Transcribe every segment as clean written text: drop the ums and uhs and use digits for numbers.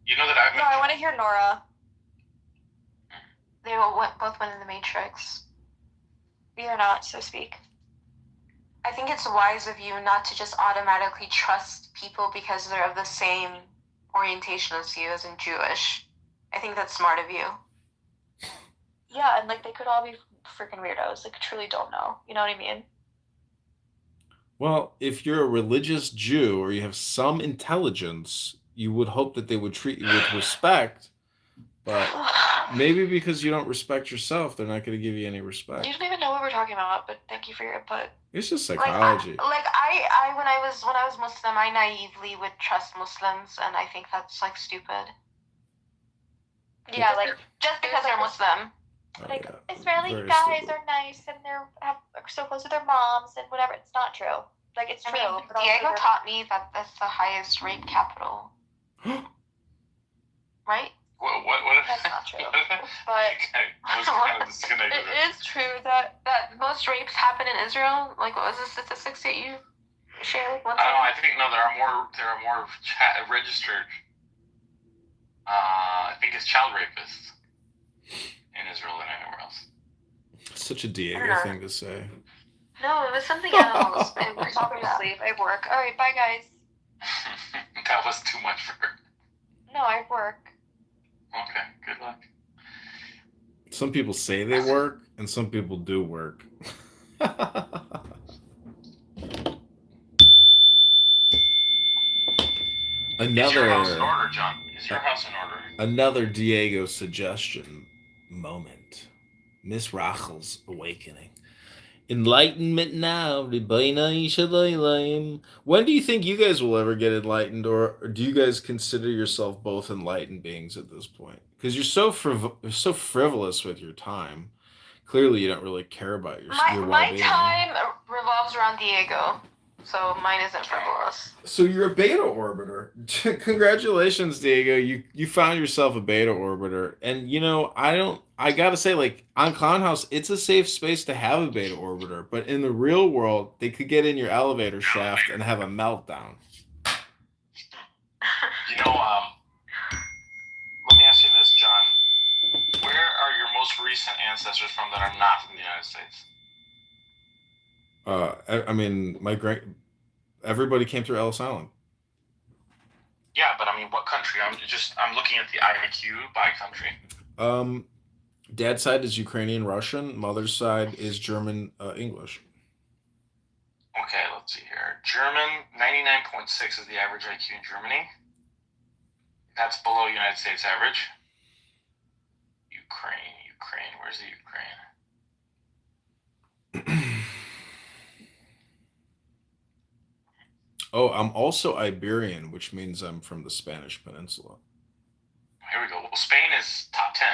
You know that I've No, I want to hear Nora. They both went in the Matrix. We are not, so speak. I think it's wise of you not to just automatically trust people because they're of the same orientation as you, as in Jewish. I think that's smart of you. Yeah, and like they could all be freaking weirdos. Like, truly don't know. You know what I mean? Well, if you're a religious Jew or you have some intelligence, you would hope that they would treat you with respect. But maybe because you don't respect yourself, they're not going to give you any respect. You don't even know what we're talking about, but thank you for your input. It's just psychology. I when I was Muslim, I naively would trust Muslims, and I think that's like stupid. Yeah, like just because they're Muslim. Like Israeli guys are nice and are so close to their moms and whatever. It's not true. Like it's true. I mean, Diego taught me that that's the highest rape capital. Right? What? That's not true. But it is true that most rapes happen in Israel. Like, what was the statistics that you shared? I think there are more registered. I think it's child rapists in Israel than anywhere else. Such a Diego thing to say. No, it was something else. I'm going to sleep. I have work. All right, bye guys. That was too much for her. No, I have work. Okay, good luck. Some people say they work, and some people do work. Is your house in order, John? Is your house in order? Another Diego suggestion moment. Miss Rachel's awakening. Enlightenment now. When do you think you guys will ever get enlightened, or do you guys consider yourself both enlightened beings at this point? Because you're so frivolous with your time. Clearly, you don't really care about your well-being. My time revolves around Diego, so mine isn't frivolous. So you're a beta orbiter. Congratulations, Diego. You found yourself a beta orbiter, and I gotta say, like, on Clown House, it's a safe space to have a beta orbiter, but in the real world, they could get in your elevator shaft and have a meltdown. Let me ask you this, John. Where are your most recent ancestors from that are not from the United States? I mean, everybody came through Ellis Island. Yeah, but I mean, what country? I'm looking at the IQ by country. Dad's side is Ukrainian Russian. Mother's side is German English. Okay, let's see here. German, 99.6 is the average IQ in Germany. That's below United States average. Ukraine. Where's the Ukraine? Oh, I'm also Iberian, which means I'm from the Spanish Peninsula. Here we go. Well, Spain is top 10.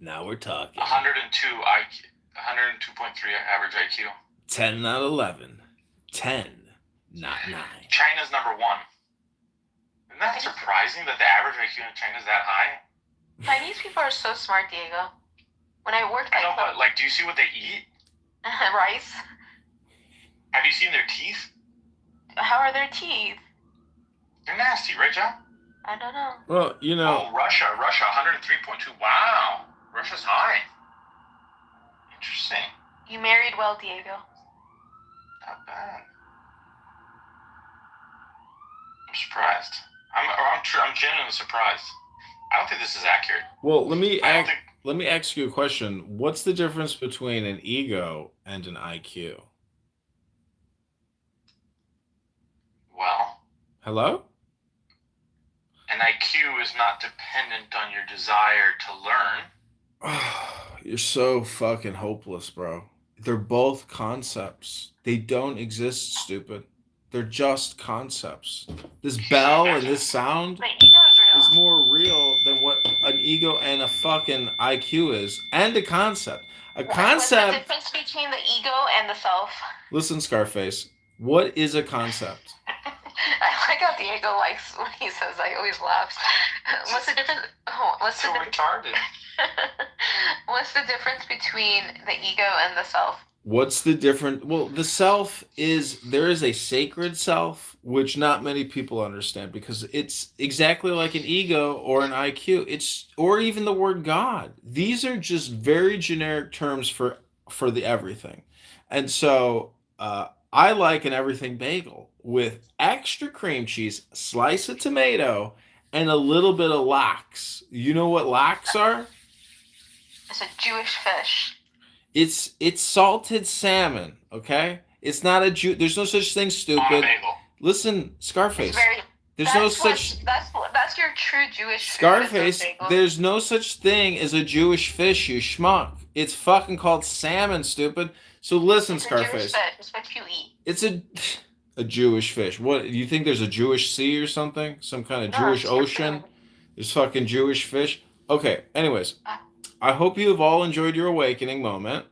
Now we're talking. 102 IQ, 102.3 average IQ. 10, not 11. 10, not 9. China's number 1. Isn't that surprising that the average IQ in China is that high? Chinese people are so smart, Diego. When I worked at but like, do you see what they eat? Rice. Have you seen their teeth? How are their teeth? They're nasty, right, John? I don't know. Well, Oh, Russia, 103.2. Wow. Russia's high. Interesting. You married well, Diego. Not bad. I'm surprised. I'm genuinely surprised. I don't think this is accurate. Well, let me ask you a question. What's the difference between an ego and an IQ? Well. Hello? An IQ is not dependent on your desire to learn. You're so fucking hopeless, bro. They're both concepts. They don't exist, stupid. They're just concepts. This bell and this sound is more real than what an ego and a fucking IQ is. And a concept. What's the difference between the ego and the self? Listen, Scarface. What is a concept? I like how Diego likes when he says I always laugh. What's the difference? Retarded. What's the difference between the ego and the self? What's the difference? Well, the self is, there is a sacred self, which not many people understand because it's exactly like an ego or an IQ. It's, or even the word God. These are just very generic terms for the everything. And so I like an everything bagel with extra cream cheese, slice of tomato, and a little bit of lox. You know what lox are? It's a Jewish fish. It's salted salmon, okay? It's not a Jew. There's no such thing, On a stupid. bagel. Listen, Scarface. There's That's no such that's your true Jewish food, Scarface. is a bagel. There's no such thing as a Jewish fish, you schmuck. It's fucking called salmon, stupid. So listen, It's a Scarface. Jewish fish. It's what you eat. It's a Jewish fish. What, you think there's a Jewish sea or something? Some kind of No, Jewish it's your ocean? food. There's fucking Jewish fish. Okay, anyways. I hope you have all enjoyed your awakening moment,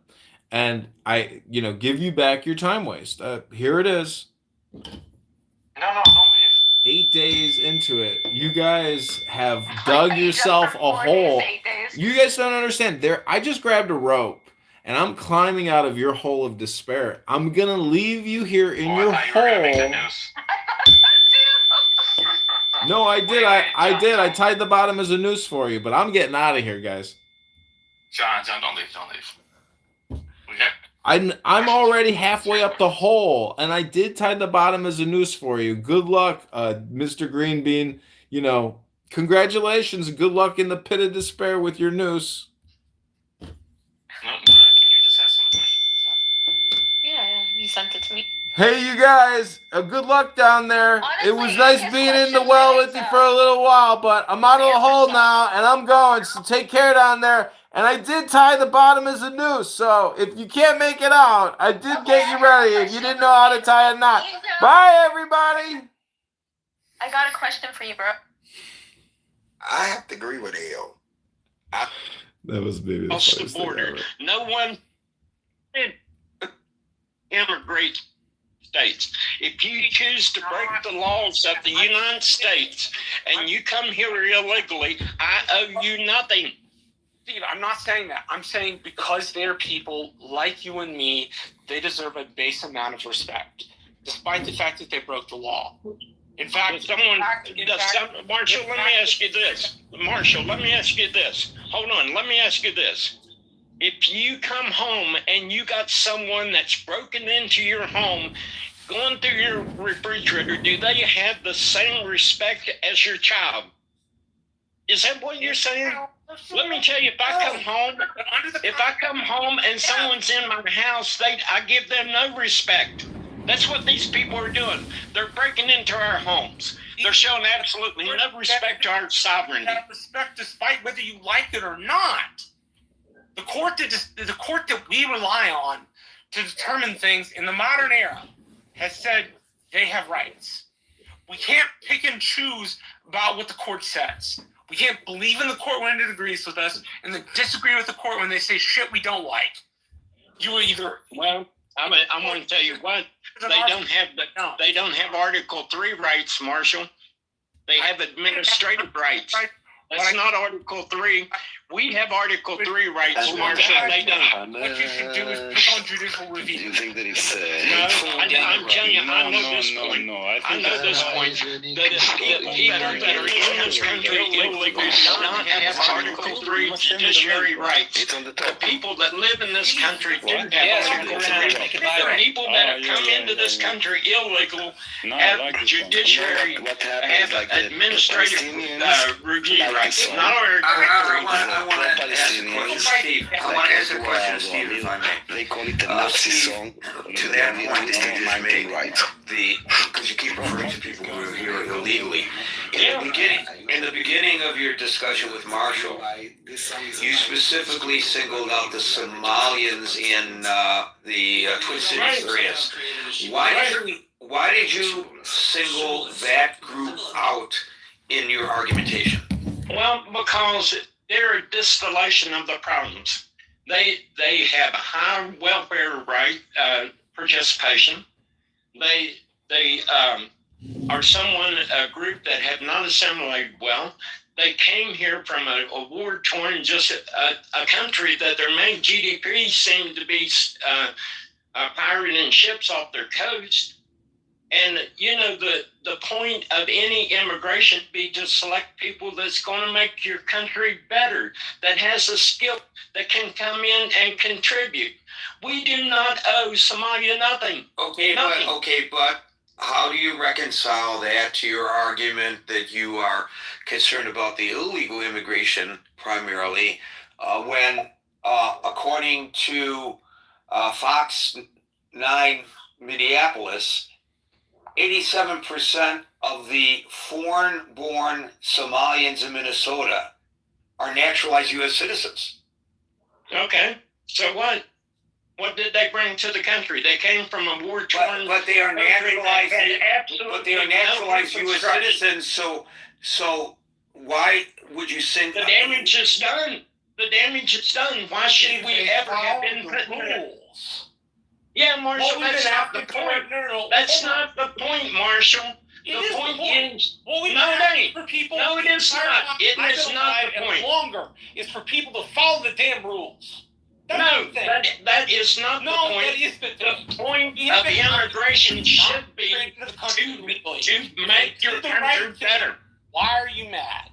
and I, give you back your time waste. Here it is. No, don't leave. 8 days into it, you guys have I dug thought you yourself jumped a from 4 days hole. to 8 days. You guys don't understand. I just grabbed a rope, and I'm climbing out of your hole of despair. I'm gonna leave you here in your I thought you were gonna make the hole. news. No, I did. I did. I tied the bottom as a noose for you, but I'm getting out of here, guys. John, don't leave. We got I'm already halfway up the hole, and I did tie the bottom as a noose for you. Good luck, Mr. Green Bean. Congratulations. Good luck in the pit of despair with your noose. no. Can you just ask him a question? Yeah, you sent it to me. Hey, you guys. Good luck down there. It was Honestly, nice his being in the question well was, with you for a little while, but I'm out of the hole now, and I'm going. So take care down there. And I did tie the bottom as a noose, so if you can't make it out, I did get you ready if you didn't know how to tie a knot. Bye, everybody. I got a question for you, bro. I have to agree with L. That was maybe the Across the funniest thing border. ever. No one immigrate states. If you choose to break the laws of the United States and you come here illegally, I owe you nothing. Steve, I'm not saying that. I'm saying because they're people like you and me, they deserve a base amount of respect, despite the fact that they broke the law. In fact, Marshall, let me ask you this. Marshall, let me ask you this. Hold on, let me ask you this. If you come home and you got someone that's broken into your home, going through your refrigerator, do they have the same respect as your child? Is that what you're saying? Let me tell you, if I come home and someone's in my house, I give them no respect. That's what these people are doing. They're breaking into our homes. They're showing absolutely no respect to our sovereignty. have respect despite whether you like it or not. The court that we rely on to determine things in the modern era has said they have rights. We can't pick and choose about what the court says. We can't believe in the court when it agrees with us and then disagree with the court when they say shit we don't like. You will either... Well, I'm going to tell you what. They don't have Article 3 rights, Marshall. They have administrative rights. That's not Article 3. We have Article 3 rights, Marshall. They don't. What you should do is pick on judicial review. You think that it's No, I'm telling you, I know this point. I know this point. That if people that are in this country illegally do not have Article 3 judiciary rights. It's on the The top. people that live in this country do have Yes, Article it's 3. on the top. The people that have come into this country illegal have judiciary, What happens, have like the administrative Palestinians, review like rights, some- not Article 3. I want to ask a question, Steve. I want to ask a question, Steve, if I may. They call it the Nazi song. To that point that you just made, right? because you keep referring to people who are here illegally. In the beginning of your discussion with Marshall, you specifically singled out the Somalians in the Twin Cities areas. Why did you single that group out in your argumentation? Well, because they're a distillation of the problems. They have high welfare participation. They are a group that have not assimilated well. they came here from a war-torn, just a country that their main GDP seemed to be pirating ships off their coast. And, the point of any immigration be to select people that's going to make your country better, that has a skill, that can come in and contribute. We do not owe Somalia nothing. But how do you reconcile that to your argument that you are concerned about the illegal immigration primarily, when, according to Fox 9 Minneapolis, 87% of the foreign-born Somalians in Minnesota are naturalized U.S. citizens? Okay, so what? What did they bring to the country? They came from a war-torn. But they are naturalized. But they are naturalized no U.S. citizens. So why would you think the damage is done? The damage is done. Why should we ever have been put in rules? Yeah, Marshall, that's not the point. That's not the point, Marshall. The point is, no, it ain't. For people, no, it is not. It is not the point. Longer. It's for people to follow the damn rules. No, that is not the point. That is the point of immigration should be to make your country better. Why are you mad?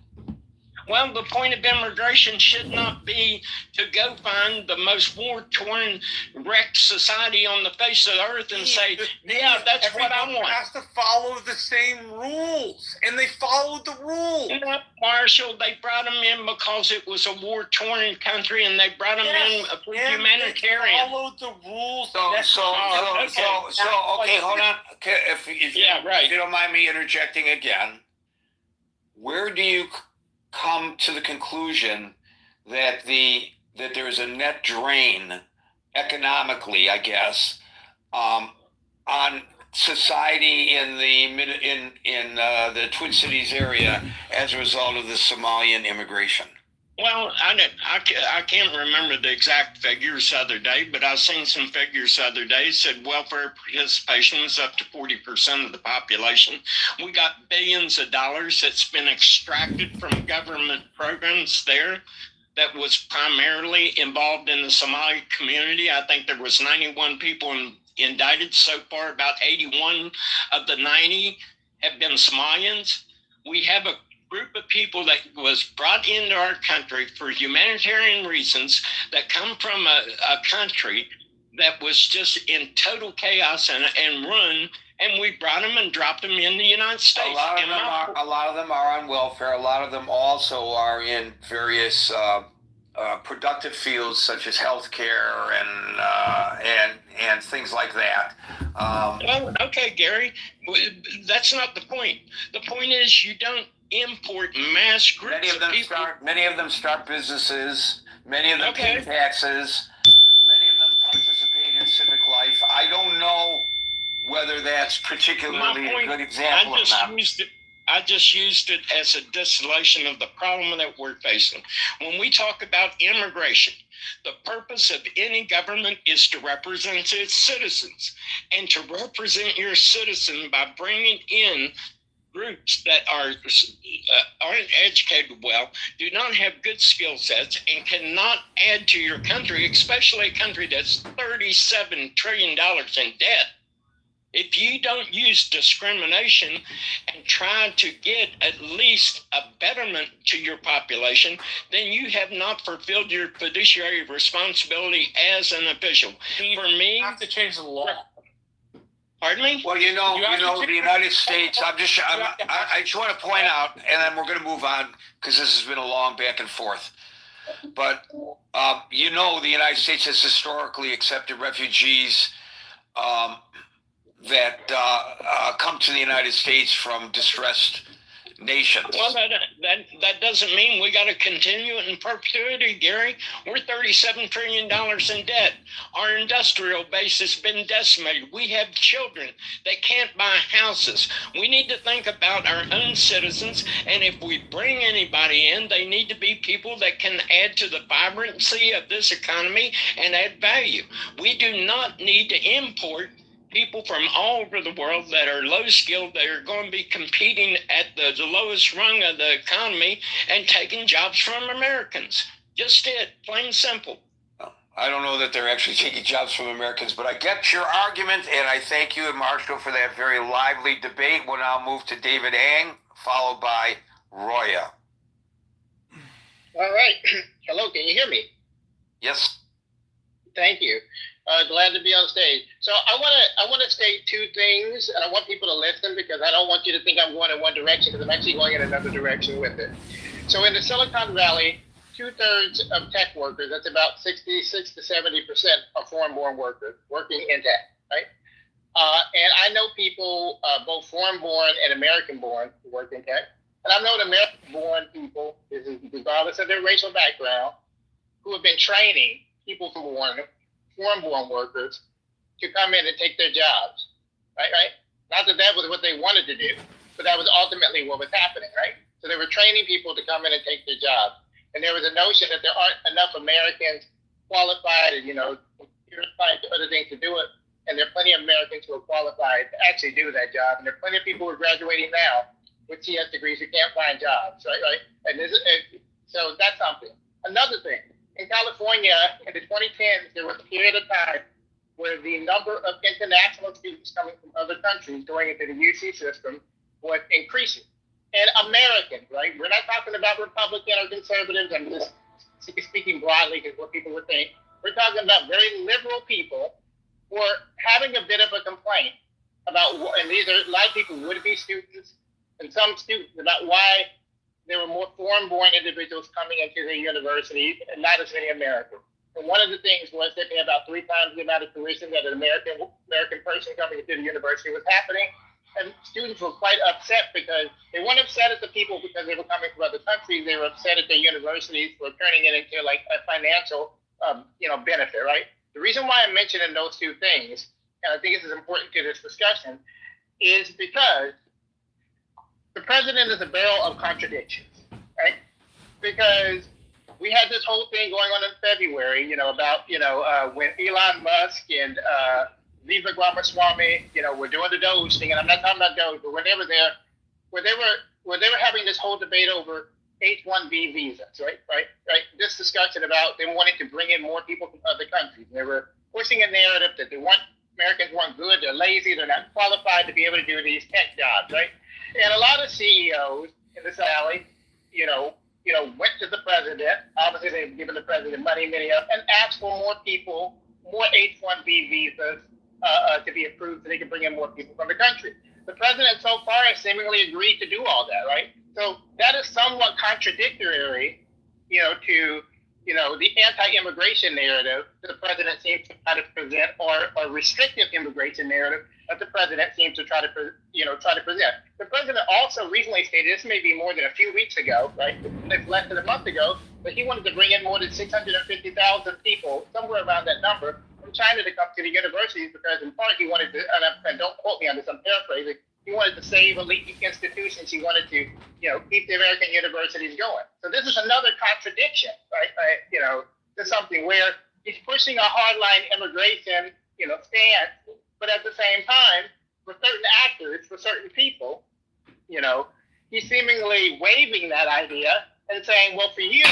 Well, the point of immigration should not be to go find the most war-torn, wrecked society on the face of the earth and say, yeah, that's what I want. Everyone has to follow the same rules, and they followed the rules. No, Marshall, they brought them in because it was a war-torn country, and they brought them in for humanitarian. They followed the rules. Okay, hold on. If you don't mind me interjecting again, where do you come to the conclusion that there's a net drain economically, I guess, on society in the Twin Cities area as a result of the Somalian immigration? Well, I can't remember the exact figures the other day, but I've seen some figures the other day said welfare participation was up to 40% of the population. We got billions of dollars that's been extracted from government programs there that was primarily involved in the Somali community. I think there was 91 people indicted so far. About 81 of the 90 have been Somalians. We have a group of people that was brought into our country for humanitarian reasons that come from a country that was just in total chaos and ruin, and we brought them and dropped them in the United States. A lot of them are on welfare. A lot of them also are in various productive fields such as healthcare and things like that. Well, okay, Gary, that's not the point. The point is you don't import mass groups Many of them start businesses. Many of them pay taxes. Many of them participate in civic life. I don't know whether that's particularly a good example or not. I just used it as a distillation of the problem that we're facing. When we talk about immigration, the purpose of any government is to represent its citizens. And to represent your citizen by bringing in groups that aren't educated well, do not have good skill sets, and cannot add to your country, especially a country that's $37 trillion in debt. If you don't use discrimination and try to get at least a betterment to your population, then you have not fulfilled your fiduciary responsibility as an official. For me, you have to change the law. Pardon me? Well, the United States, I just want to point out, and then we're going to move on because this has been a long back and forth. But, the United States has historically accepted refugees that come to the United States from distressed nations. Well, that doesn't mean we got to continue it in perpetuity, Gary. We're $37 trillion in debt. Our industrial base has been decimated. We have children that can't buy houses. We need to think about our own citizens, and if we bring anybody in, they need to be people that can add to the vibrancy of this economy and add value. We do not need to import people from all over the world that are low skilled that are going to be competing at the lowest rung of the economy and taking jobs from Americans. Just it, plain simple. I don't know that they're actually taking jobs from Americans, but I get your argument, and I thank you and Marshall for that very lively debate. We'll now move to David Ang, followed by Roya. All right. Hello, can you hear me? Yes. Thank you. Glad to be on stage. So I want to state two things, and I want people to listen because I don't want you to think I'm going in one direction because I'm actually going in another direction with it. So in the Silicon Valley, 2/3 of tech workers, that's about 66 to 70%, are foreign-born workers working in tech, right? And I know people, both foreign-born and American-born, who work in tech. And I've known American-born people, regardless of their racial background, who have been training people from foreign-born workers to come in and take their jobs, right? Not that was what they wanted to do, but that was ultimately what was happening, right? So they were training people to come in and take their jobs. And there was a notion that there aren't enough Americans qualified and, computer science and other things to do it. And there are plenty of Americans who are qualified to actually do that job. And there are plenty of people who are graduating now with CS degrees who can't find jobs, right? And so that's something. Another thing, in California, in the 2010s, there was a period of time where the number of international students coming from other countries going into the UC system was increasing. And Americans, right? We're not talking about Republican or conservatives. I'm just speaking broadly because what people would think. We're talking about very liberal people who are having a bit of a complaint about, and these are a lot of people would-be students and some students, about why there were more foreign-born individuals coming into the university and not as many Americans. And one of the things was that they had about 3 times the amount of tuition that an American person coming into the university was happening. And students were quite upset because they weren't upset at the people because they were coming from other countries. They were upset at the universities for turning it into like a financial, benefit, right? The reason why I'm mentioning those two things, and I think this is important to this discussion, is because the president is a barrel of contradictions, right? Because we had this whole thing going on in February, about when Elon Musk and Viva Ramaswamy, we're doing the Doge thing, and I'm not talking about Doge, but when they were having this whole debate over H-1B visas, right? This discussion about them wanting to bring in more people from other countries. They were pushing a narrative that Americans weren't good, they're lazy, they're not qualified to be able to do these tech jobs, right? And a lot of CEOs in this valley, went to the president. Obviously, they've given the president money, many of them, and asked for more people, more H-1B visas to be approved so they can bring in more people from the country. The president so far has seemingly agreed to do all that, right? So that is somewhat contradictory, to, the anti-immigration narrative that the president seems to try to present, or restrictive immigration narrative that the president seems to try to present. The president also recently stated, this may be more than a few weeks ago, right? It's less than a month ago, that he wanted to bring in more than 650,000 people, somewhere around that number, from China to come to the universities because in part he wanted to, and don't quote me on this, I'm paraphrasing, he wanted to save elite institutions. He wanted to, keep the American universities going. So this is another contradiction, right? There's something where he's pushing a hardline immigration, stance, but at the same time, for certain actors, for certain people, he's seemingly waving that idea and saying, well, for you,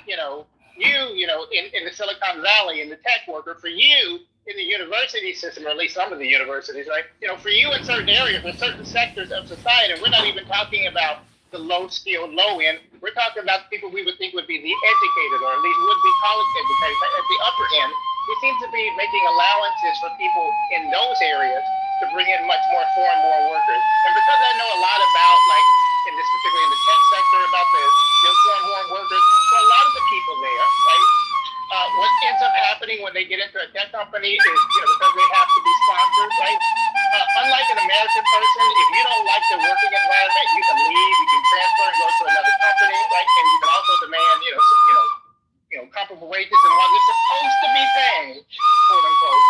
in the Silicon Valley, in the tech worker, for you in the university system, or at least some of the universities, right? For you in certain areas, or certain sectors of society, and we're not even talking about the low-skilled, low-end. We're talking about people we would think would be the educated, or at least would be college educated, but at the upper end. He seems to be making allowances for people in those areas to bring in much more foreign-born workers. And because I know a lot about, particularly in the tech sector, about the foreign-born workers, for a lot of the people there, right, what ends up happening when they get into a tech company is, because they have to be sponsored, right? Unlike an American person, if you don't like the working environment, you can leave, you can transfer and go to another company, right? And you can also demand, comparable wages. And while they're supposed to be paying, quote unquote,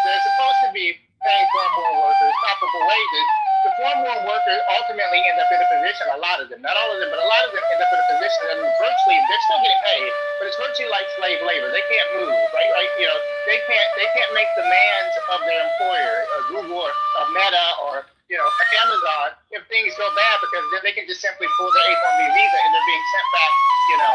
they're supposed to be paying foreign-born workers comparable wages, the foreign-born workers ultimately end up in a position, a lot of them, not all of them, but a lot of them end up in a position that virtually, they're still getting paid, but it's virtually like slave labor. They can't move, right? Like, you know, they can't make demands of their employer, Google or Meta or, you know, Amazon, if things go bad, because then they can just simply pull their H-1B visa and they're being sent back, you know,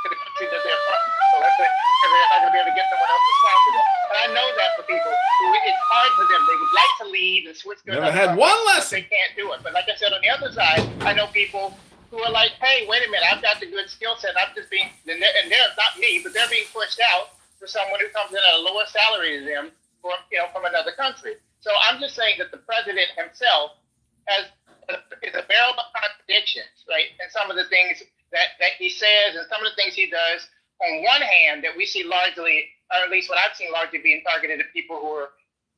to the country that they're from. So that's it, because they're not going to be able to get someone else to sponsor them. And I know that for people who it's hard for them. They would like to leave and switch to Never another had country, one but lesson. they can't do it. But like I said, on the other side, I know people who are like, hey, wait a minute, I've got the good skill set. I'm just being, and they're not me, but they're being pushed out for someone who comes in at a lower salary than them from, you know, from another country. So I'm just saying that the president himself is a barrel of contradictions, right? And some of the things that he says and some of the things he does, on one hand, that we see largely, or at least what I've seen largely being targeted at people who are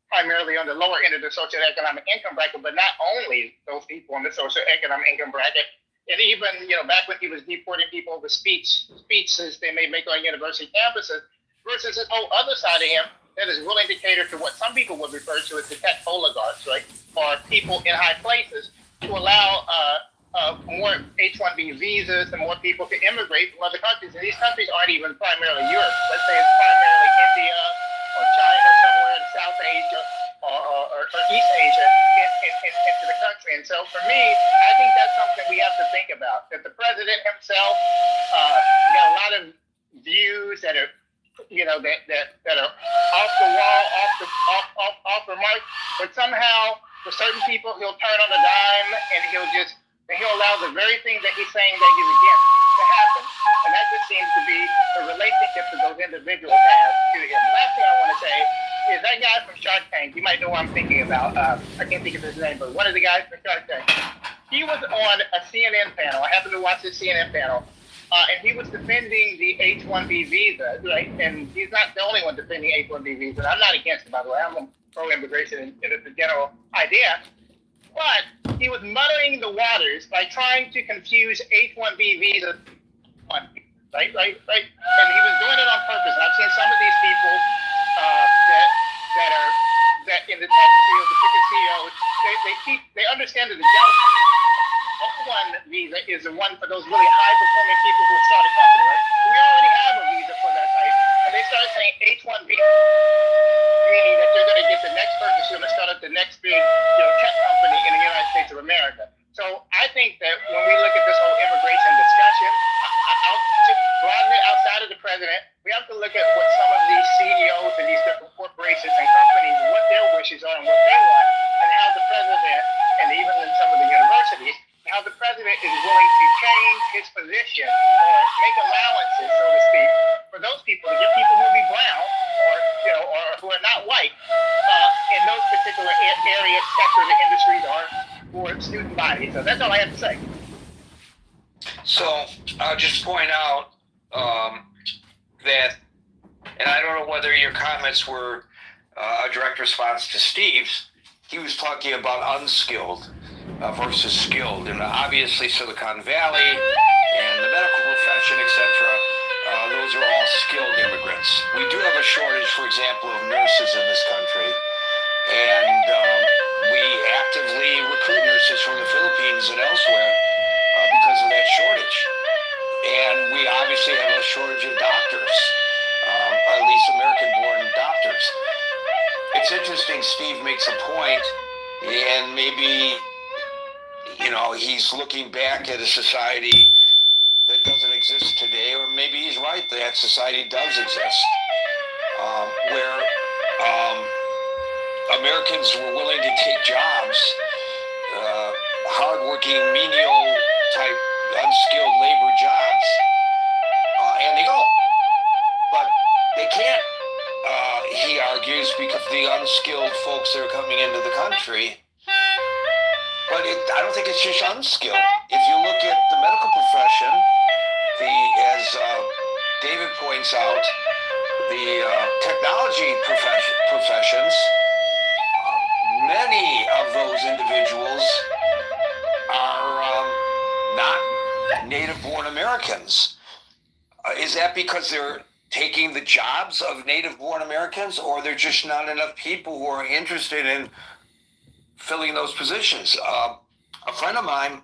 primarily on the lower end of the socioeconomic income bracket, but not only those people on the socioeconomic income bracket. And even, you know, back when he was deporting people over speeches they may make on university campuses, versus this whole other side of him that is willing to cater to what some people would refer to as the tech oligarchs, right? Or people in high places to allow more H-1B visas and more people to immigrate from other countries. And these countries aren't even primarily Europe. Let's say it's primarily India or China, somewhere in South Asia or East Asia into the country. And so for me, I think that's something we have to think about, that the president himself got a lot of views that are, you know, that are off the wall, off the mark, but somehow for certain people he'll turn on a dime and he'll allow the very thing that he's saying that he's against to happen. And that just seems to be the relationship that those individuals have to him. The last thing I want to say is that guy from Shark Tank, you might know what I'm thinking about. I can't think of his name, but one of the guys from Shark Tank, he was on a CNN panel. I happened to watch this CNN panel. And he was defending the H-1B visa, right? And he's not the only one defending H-1B visa. I'm not against it, by the way. I'm pro-immigration and it's a general idea. But he was muddling the waters by trying to confuse H-1B visas, right? And he was doing it on purpose. And I've seen some of these people that in the tech field, the ticket CEOs, they understand that the F1 visa is the one for those really high-performing people who start a company, right? We already have a visa for that type, and they started saying H-1B, meaning that they're going to get the next person who's going to start up the next big, you know, tech company in the United States of America. So I think that when we look at this whole immigration discussion, to broaden it outside of the president, we have to look at what some of these CEOs and these different corporations and companies, what their wishes are and what they want, and how the president, and even in some of the universities, how the president is willing to change his position or make allowances, so to speak, for those people, to get people who will be brown or, you know, or who are not white in those particular areas, sectors, and industries or for student bodies. So that's all I have to say. So I'll just point out that, and I don't know whether your comments were a direct response to Steve's. He was talking about unskilled versus skilled, and obviously Silicon Valley and the medical profession, etc. Those are all skilled immigrants. We do have a shortage, for example, of nurses in this country, and we actively recruit nurses from the Philippines and elsewhere because of that shortage. And we obviously have a shortage of doctors, at least American-born doctors. It's interesting, Steve makes a point, and maybe, you know, he's looking back at a society that doesn't exist today, or maybe he's right, that society does exist, where Americans were willing to take jobs, hardworking, menial type, unskilled labor jobs, and they go. But they can't, he argues, because the unskilled folks that are coming into the country. But I don't think it's just unskilled. If you look at the medical profession, as David points out, the technology professions, many of those individuals are not native-born Americans. Is that because they're taking the jobs of native-born Americans, or there are just not enough people who are interested in filling those positions? A friend of mine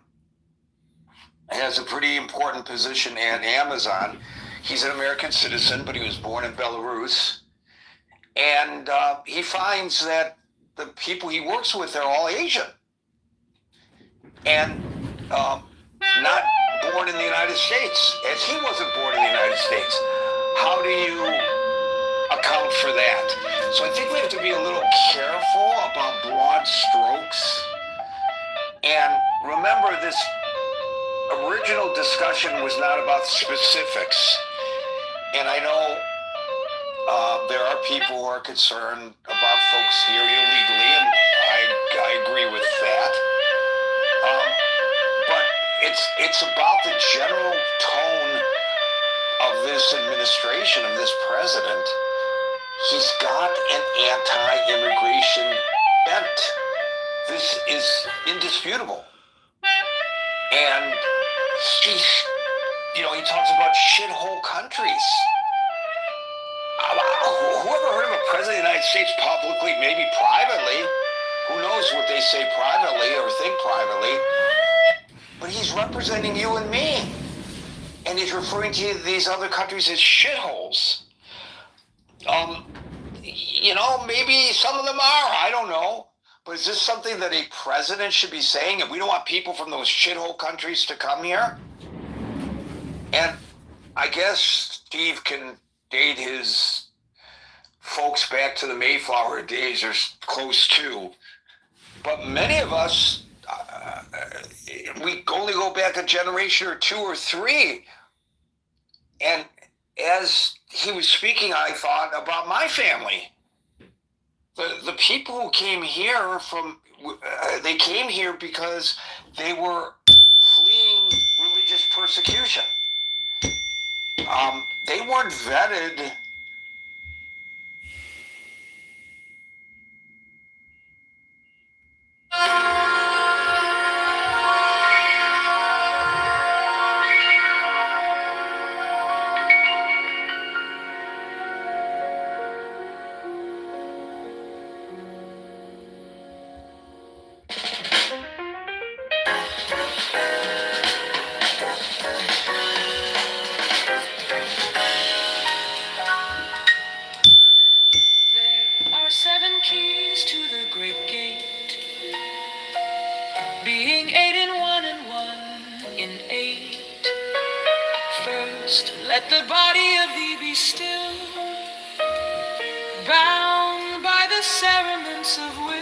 has a pretty important position at Amazon. He's an American citizen, but he was born in Belarus. And he finds that the people he works with are all Asian and not born in the United States, as he wasn't born in the United States. How do you account for that? So I think we have to be a little careful about broad strokes. And remember, this original discussion was not about specifics. And I know there are people who are concerned about folks here illegally, and I agree with that. But it's about the general tone of this administration, of this president. He's got an anti-immigration bent. This is indisputable. And he talks about shithole countries. Whoever heard of a president of the United States publicly, maybe privately, who knows what they say privately or think privately, but he's representing you and me. And he's referring to these other countries as shitholes. Maybe some of them are, I don't know. But is this something that a president should be saying? And we don't want people from those shithole countries to come here? And I guess Steve can date his folks back to the Mayflower days or close to. But many of us, we only go back a generation or two or three. And as he was speaking, I thought about my family. The people who came here they came here because they were fleeing religious persecution. They weren't vetted. Let the body of thee be still, bound by the cerements of will.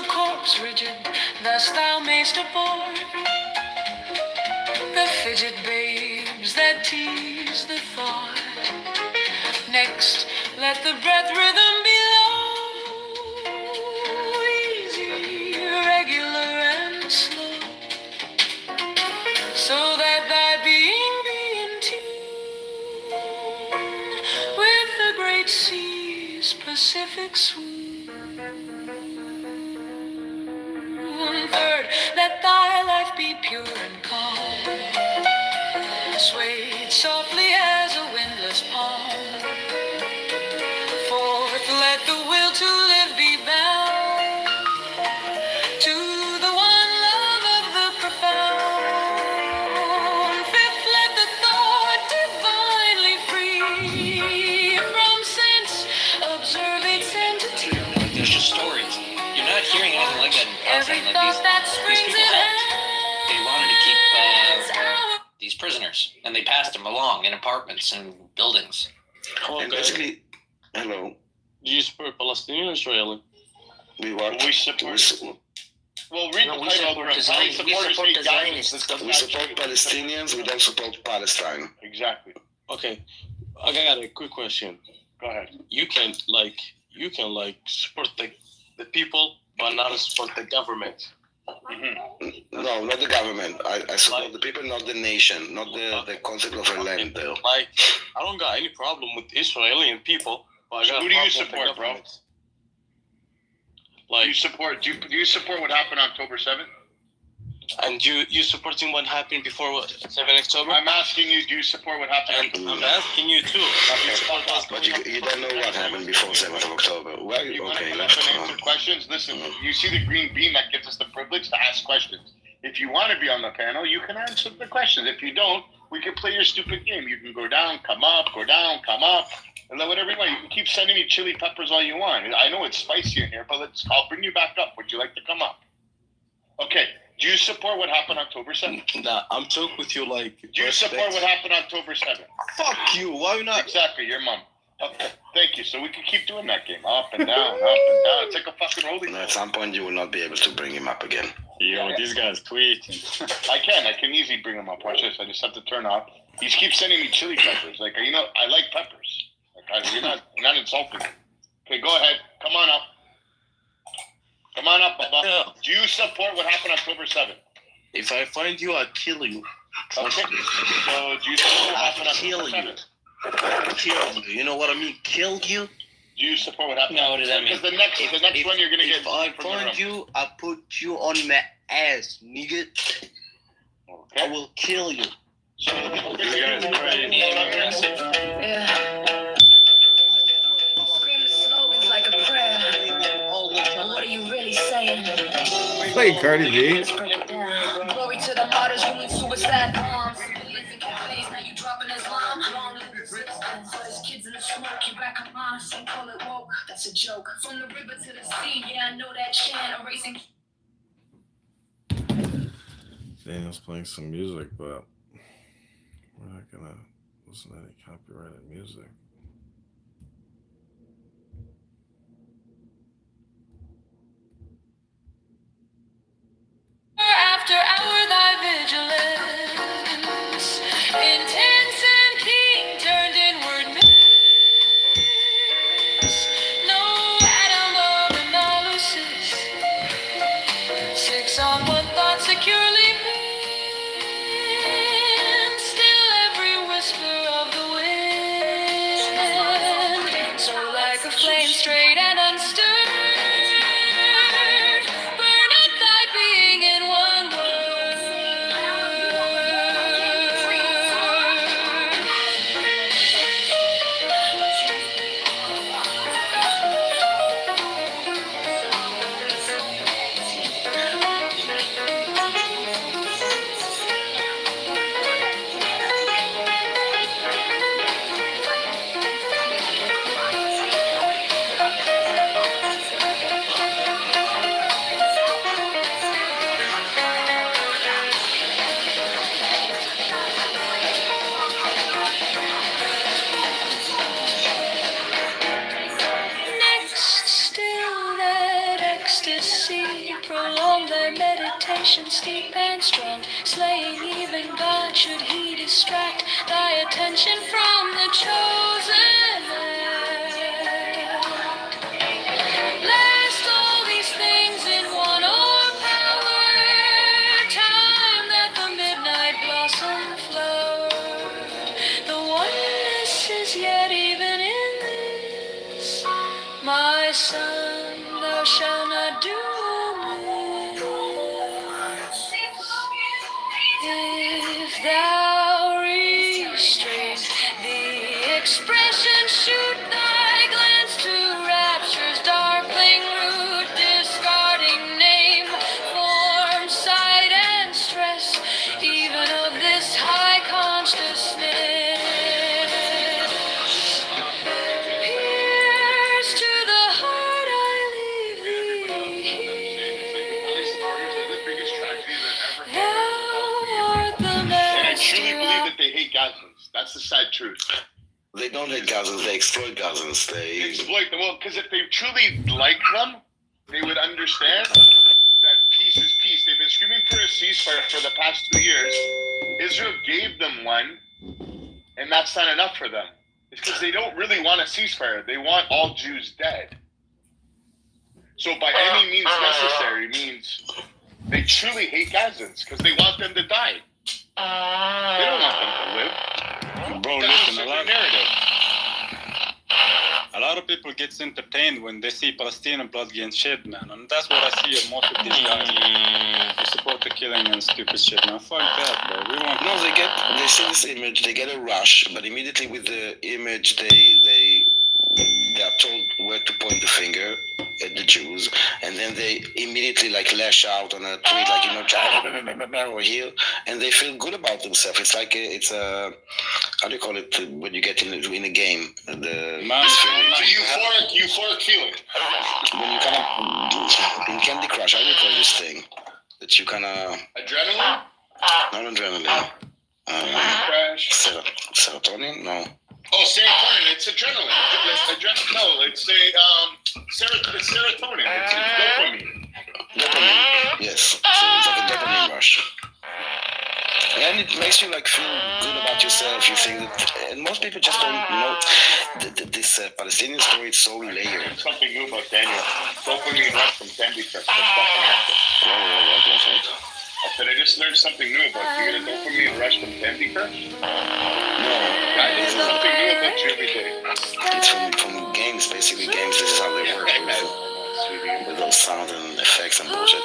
Corpse rigid, thus thou mayst abhor the fidget babes that tease the thought. Next, let the breath rhythm be low, easy, regular, and slow, so that thy being be in tune with the great sea's Pacific swoon. Third, let thy life be pure and calm, swayed softly as a windless palm. Fourth, let the will to live be bound to the one love of the profound. Fifth, let the thought divinely free from sense observe its entity. There's just stories. You're not hearing anything like that in Every passing. thought that springs these people in helped. They wanted to keep these prisoners, and they passed them along in apartments and buildings. And basically, hello. Do you support Palestinian or Israeli? We want. We support. Well, read the title of the Zionists. We support the Zionists. We support Palestinians. We don't support Palestine. Exactly. Okay, I got a quick question. Go ahead. You can support the people, but not support the government. Mm-hmm. No, not the government. I support the people, not the nation, not the concept of a land. Like, I don't got any problem with Israeli people, but I got Who a do you problem with the support, bro? government. Like, Do you support what happened on October 7th? and you supporting what happened before 7 October? I'm asking you, do you support what happened? And I'm asking you too. But you don't know what happened before 7th of October. Well, You want okay, to let's answer questions? Listen, you see the green beam that gives us the privilege to ask questions. If you want to be on the panel, you can answer the questions. If you don't, we can play your stupid game. You can go down, come up, go down, come up, and then whatever you want. You can keep sending me chili peppers all you want. I know it's spicy in here, but I'll bring you back up. Would you like to come up? Okay. Do you support what happened October 7th? Nah, I'm talking with you like. Do you support what happened October 7th? Fuck you. Why not? Exactly, your mom. Okay, thank you. So we can keep doing that game. Up and down, up and down. It's like a fucking rolling. At some point, you will not be able to bring him up again. Yo, this guy's tweeting. I can easily bring him up. Watch this. I just have to turn off. He keeps sending me chili peppers. Like, you know, I like peppers. Like, you're not insulting me. Okay, go ahead. Come on up. Come on up, Bubba. Yeah. Do you support what happened October 7th? If I find you, I'll kill you. Okay. So, do you support what happened October 7th? Kill you. You know what I mean? Kill you. Do you support what happened? No, what does that mean? Because the next one you're gonna get. If I find you, I put you on my ass, nigga. Okay. I will kill you. So, This guy's crazy. Yeah. Screaming slogans like a prayer. What are you really saying? Play Cardi B. Glory to the martyrs who need suicide bombs. Now you dropping Islam. Long live resistance. All these kids in the smoke, you back on mine. Some call it woke. That's a joke. From the river to the sea, yeah, I know that chant. Erasing. Daniel's playing some music, but we're not gonna listen to any copyrighted music. After hour thy vigilance, intense and keen, turned inward miss. No atom of analysis, 6 on one thought securely pinned. Still every whisper of the wind, so like a flame straight and unstirred. Steep and strong, slaying even God should he distract thy attention from the chosen act. Last all these things in one power, time that the midnight blossom flowered. The oneness is yet even in this, my son, thou shalt not do. If thou restrain the expression, shoot thy glance to rapture's darkling root, discarding name, form, sight, and stress, even of this high consciousness. Pierce to the heart, I leave thee here. I truly believe that they hate Gazans. That's the sad truth. They don't hate Gazans, they exploit Gazans. They exploit them. Well, because if they truly liked them, they would understand that peace is peace. They've been screaming for a ceasefire for the past 2 years. Israel gave them one, and that's not enough for them. It's because they don't really want a ceasefire. They want all Jews dead. So by any means necessary means they truly hate Gazans because they want them to die. They don't want them to live. Bro, listen, a lot of people gets entertained when they see Palestinian blood getting shed, man, and that's what I see of most of these guys. They support the killing and stupid shit, man. Fuck that, bro. We want. No, they see this image, they get a rush, but immediately with the image, they are told where to point the finger at the Jews, and then they immediately like lash out on a tweet like, you know, or here, and they feel good about themselves. It's like it's a how do you call it when you get in a game? Euphoric feeling. When you kind of in Candy Crush, how do you call this thing? That you kind of Adrenaline? not adrenaline. Serotonin? No. Oh, serotonin. It's adrenaline. No, it's serotonin. It's dopamine. Dopamine. Yes. So it's like a dopamine rush. And it makes you like feel good about yourself. You think that, and most people just don't know this Palestinian story is so layered. Something new about Daniel. Dopamine rush from Candy Crush. What? I said I just learned something new about you. You get a dopamine rush from Candy Crush? No. I learn something new about you every day. It's from games, basically games. This is how they work with those sounds and effects and bullshit.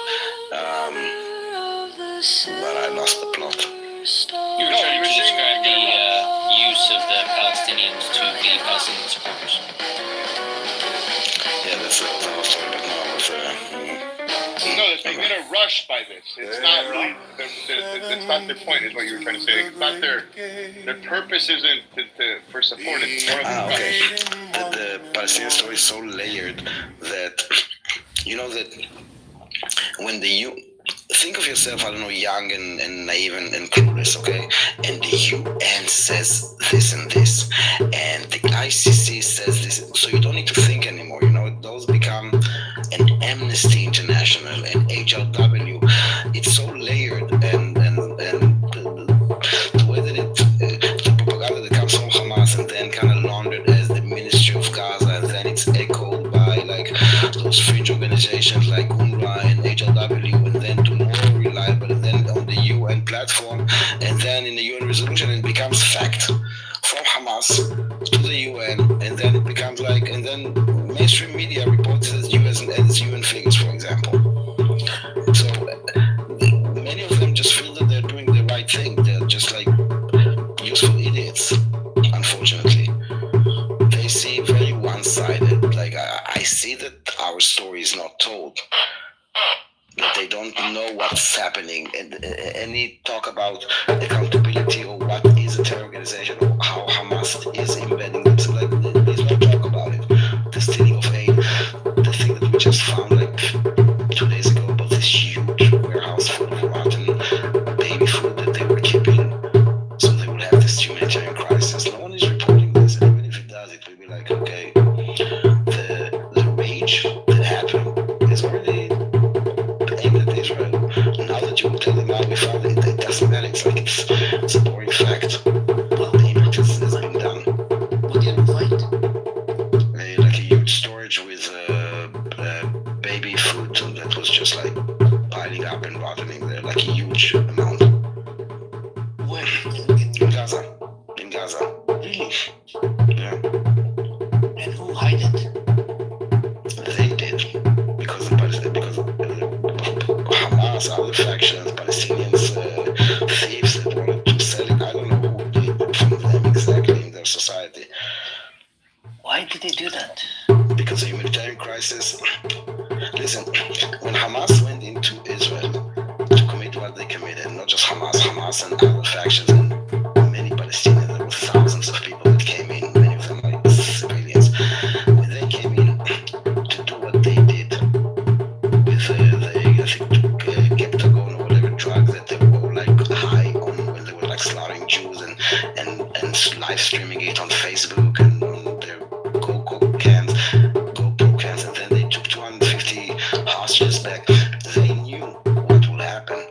But I lost the plot. You were trying to describe the use of the Palestinians to gain Palestinian supporters. Yeah, that's the whole story, but no, no, they get a rush by this. It's not like that's not their point. Is what you were trying to say. It's not their purpose isn't for support. It's more of a rush. The Palestinian story is so layered that you know that when think of yourself, I don't know, young and naive and clueless, okay? And the UN says this and this, and the ICC says this, so you don't need to think anymore, you know? Those become an Amnesty International, an HRW. It's so layered, and the way that the propaganda that comes from Hamas and then kind of laundered as the Ministry of Gaza, and then it's echoed by like those fringe organizations like UNRWA and HRW, and then to more reliable, and then on the UN platform, and then in the UN resolution, it becomes fact from Hamas to the UN, and then it becomes like, and then mainstream media reports it as UN figures, for example. So many of them just feel that they're doing the right thing. They're just like useful idiots, unfortunately. They see very one-sided. Like I see that our story is not told, that they don't know what's happening, and any talk about accountability or what is a terror organization or how Hamas is embedding themselves, like there's no talk about it. The stealing of aid, the thing that we just found like 2 days ago about this huge warehouse full of rotten baby food that they were keeping, so they would have this humanitarian crisis. No one is reporting this, and even if it does, it will be like, okay, the rage that happened is already aimed at Israel. Now that you will tell them, now we found it, it doesn't matter. It's like it's a boring fact. Well, the impact has been done. What did you find? Like a huge storage with baby food that was just like piling up and rotting there, like a huge amount. Where? In Gaza. In Gaza. Really? Yeah. And who hid it? They did. Because Hamas, other factions, Palestinians, thieves that wanted to sell it. I don't know who did it from them exactly in their society. Why did they do that? Because the humanitarian crisis. Listen, when Hamas went into Israel to commit what they committed, not just Hamas and other factions and many Palestinians, there were thousands of people that came in, many of them like civilians. When they came in to do what they did with Kitover or whatever drug that they were all like high on when they were like slaughtering Jews and live streaming it on Facebook and on their GoPro cams, and then they took 250 hostages back. They knew what would happen.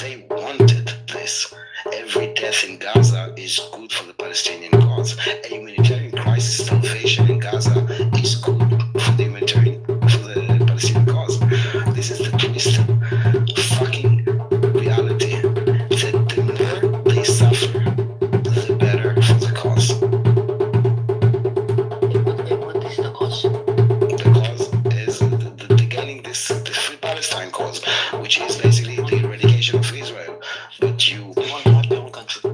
They wanted this. Every death in Gaza is good for the Palestinian cause. A humanitarian crisis, starvation in Gaza is good for the Palestinian cause. This is the twisted fucking reality that the more they suffer, the better for the cause. What is the cause? The cause is the gaining the Free Palestine cause, which is basically the eradication of Israel. But They want to have their own country.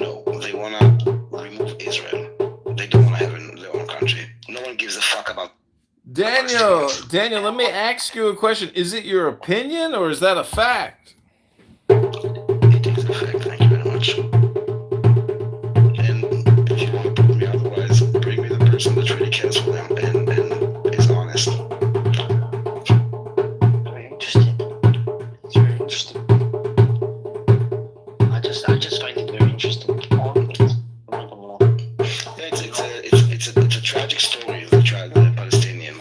no, they want to remove Israel. They don't want to have their own country. No one gives a fuck about Daniel, let me ask you a question. Is it your opinion or is that a fact? It is a fact. Thank you very much. And if you want to prove me otherwise, bring me the person that really cares for them and is honest. Very interesting. It's very interesting. I just find it very interesting. It's a tragic story of the Palestinian.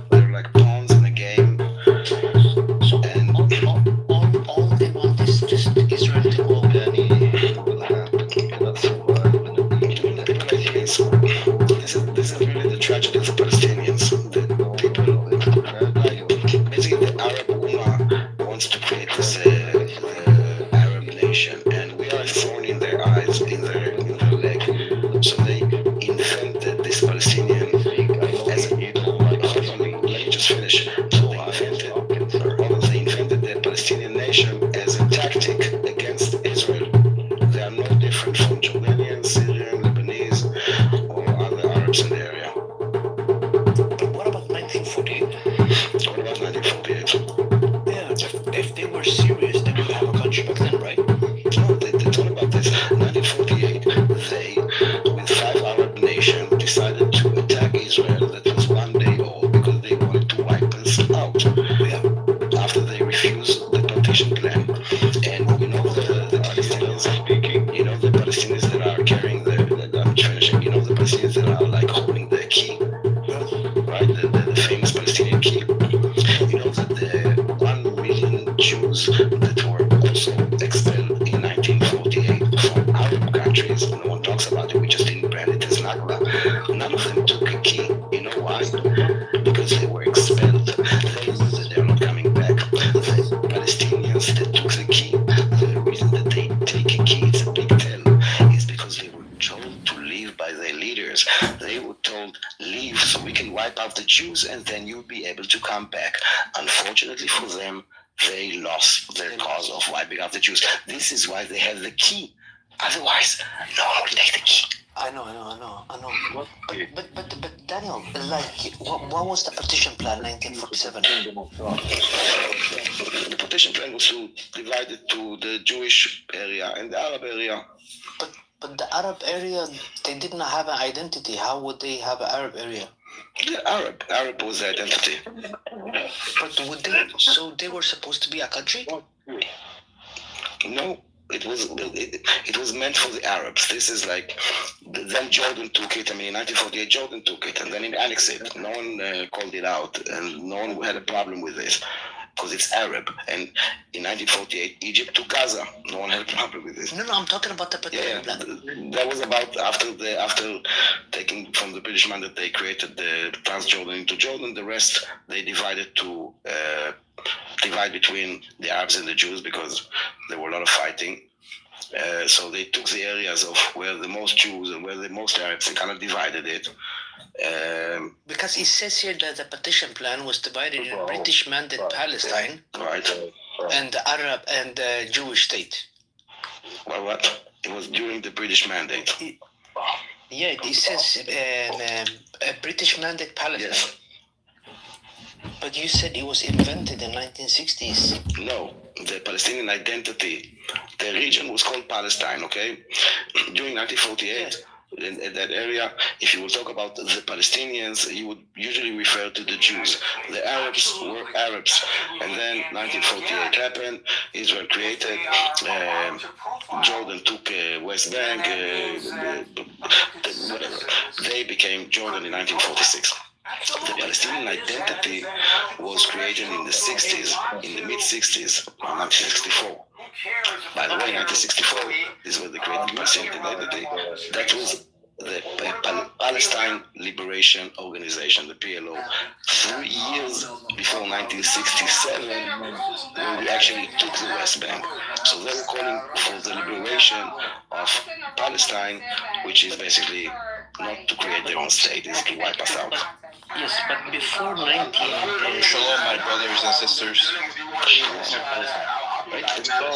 They're like pawns in a game. So all they want is just Israel to go. This is really the tragedy of the Palestinians. The people, basically the Arab Ummah wants to create this Arab nation, and we are a thorn in their eyes, in their leg. So they invented this Palestinian as a hold on, let me just finish. So they invented the Palestinian nation as a tactic against Israel. They are no different from Jordanians, Syrian, Lebanese, or other Arabs in the area. But what about 1948? What about 1948? Yeah, if they were serious, they would have a country back then, right? No, they thought about this. 1948, they, with 5 Arab nations, decided to attack Israel that was 1 day old because they wanted to wipe us out. Yeah. After they refused the partition plan. And you know the Palestinians speaking, you know the Palestinians that are carrying I'm finishing, you know the Palestinians that are like holding the key, right? The famous Palestinian key. You know that the 1 million Jews that were also expelled in 1948 from Arab countries, no one talks about it, we just didn't brand it as Nakba. None of them took a key. You know why? Because they were expelled. They knew that they're not coming back. The Palestinians that took the key, the reason that they take a key, it's a big tell, is because they were told to leave by their leaders. They were told, leave so we can wipe out the Jews and then you'll be able to come back. Unfortunately for them, they lost their cause of wiping out the Jews. This is why they have the key. Otherwise, no one will take the key. I know. But Daniel, like, what was the partition plan, 1947? The partition plan was to divide it to the Jewish area and the Arab area. But the Arab area, they didn't have an identity. How would they have an Arab area? The Arab was the identity. But would they? So they were supposed to be a country? No. It was meant for the Arabs. This is like, then Jordan took it. I mean, in 1948, Jordan took it, and then he annexed it. No one called it out, and no one had a problem with this, because it's Arab. And in 1948, Egypt took Gaza. No one had a problem with this. No, I'm talking about the partition plan. That was about after taking from the British mandate, they created the Transjordan into Jordan. The rest, they divided to divide between the Arabs and the Jews because there were a lot of fighting. So they took the areas of where the most Jews and where the most Arabs and kind of divided it. Because it says here that the partition plan was divided in British mandate Palestine, right, and the Arab and the Jewish state. Well, what? It was during the British mandate. Yeah, it says a British mandate Palestine. Yes. But you said it was invented in 1960s. No, the Palestinian identity, the region was called Palestine, okay? During 1948, in that area, if you will talk about the Palestinians, you would usually refer to the Jews. The Arabs were Arabs. And then 1948 happened, Israel created, Jordan took West Bank, whatever. They became Jordan in 1946. The Palestinian identity was created in the 60s, in the mid-60s, 1964. By the way, 1964, this was the created Palestinian identity. That was the Palestine Liberation Organization, the PLO. 3 years before 1967, when we actually took the West Bank. So they were calling for the liberation of Palestine, which is basically not to create their own state, is to wipe us out. Yes, but before 19... Shalom, my brothers and sisters. Right?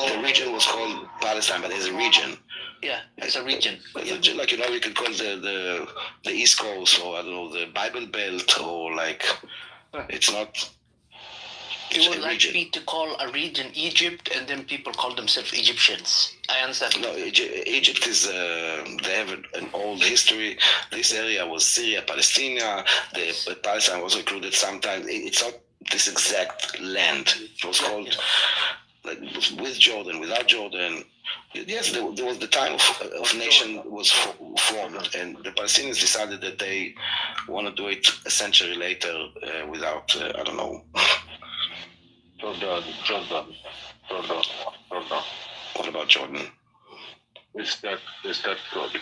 The region was called Palestine, but as a region. Yeah, it's a region. Like, you know, we could call the East Coast, or I don't know, the Bible Belt, or like, it's not. You would like me to call a region Egypt, and then people call themselves Egyptians. I understand. No, Egypt is, they have an old history. This area was Syria, Palestine. Palestine was included sometimes. It's not this exact land. It was called, like, with Jordan, without Jordan. Yes, there was the time of nation was formed, and the Palestinians decided that they want to do it a century later without, I don't know. Jordan. What about Jordan? Is that good?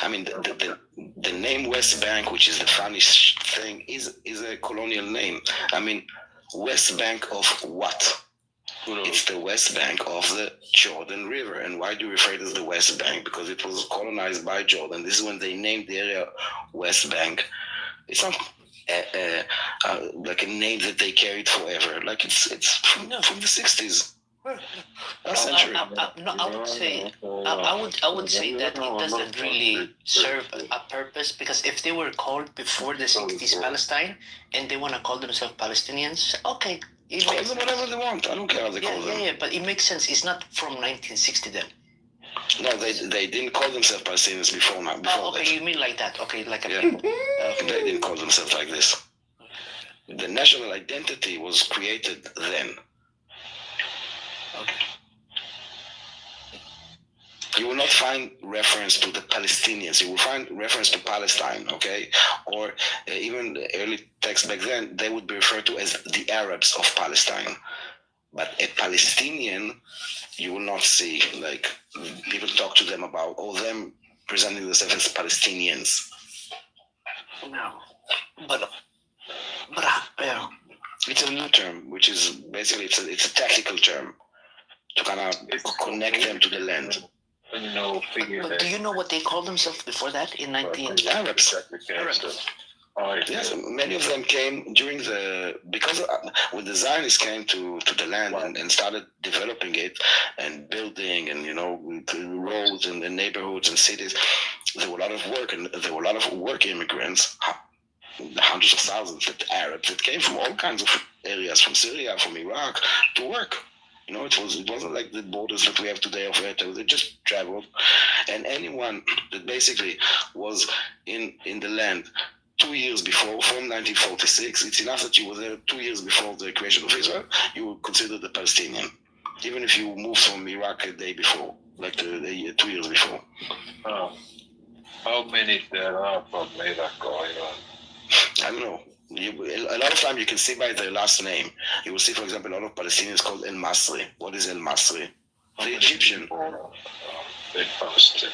I mean, the name West Bank, which is the funniest thing, is a colonial name. I mean, West Bank of what? It's the West Bank of the Jordan River. And why do you refer it as the West Bank? Because it was colonized by Jordan. This is when they named the area West Bank. It's not like a name that they carried forever. Like it's from the 60s. I would say that it doesn't really serve a purpose, because if they were called before the 60s Palestine and they want to call themselves Palestinians, okay, it Call makes them whatever they want. I don't care how they call them. Yeah, but it makes sense. It's not from 1960 then. No, they didn't call themselves Palestinians before now. Okay, that. you mean like that? Okay, like a They didn't call themselves like this. The national identity was created then. Okay. You will not find reference to the Palestinians. You will find reference to Palestine, okay? Or even the early texts back then, they would be referred to as the Arabs of Palestine. But a Palestinian, you will not see, like, people talk to them about, them presenting themselves as Palestinians. No. But it's a new term, which is basically, it's a tactical term to kind of connect them to the land. But do you know what they called themselves before that in 19? Arabs. Yes, many of them came during because when the Zionists came to the land and started developing it and building and, roads and neighborhoods and cities, there were a lot of work, and there were a lot of work immigrants, hundreds of thousands of Arabs that came from all kinds of areas, from Syria, from Iraq, to work. It wasn't like the borders that we have today of Eto. They just traveled, and anyone that basically was in the land 2 years before, from 1946, it's enough that you were there 2 years before the creation of Israel, you were considered a Palestinian, even if you moved from Iraq a day before, like 2 years before. How many there are from Iraq or Iran? I don't know. A lot of time you can see by their last name. You will see, for example, a lot of Palestinians called El Masri. What is El Masri? The Egyptian. In Palestine.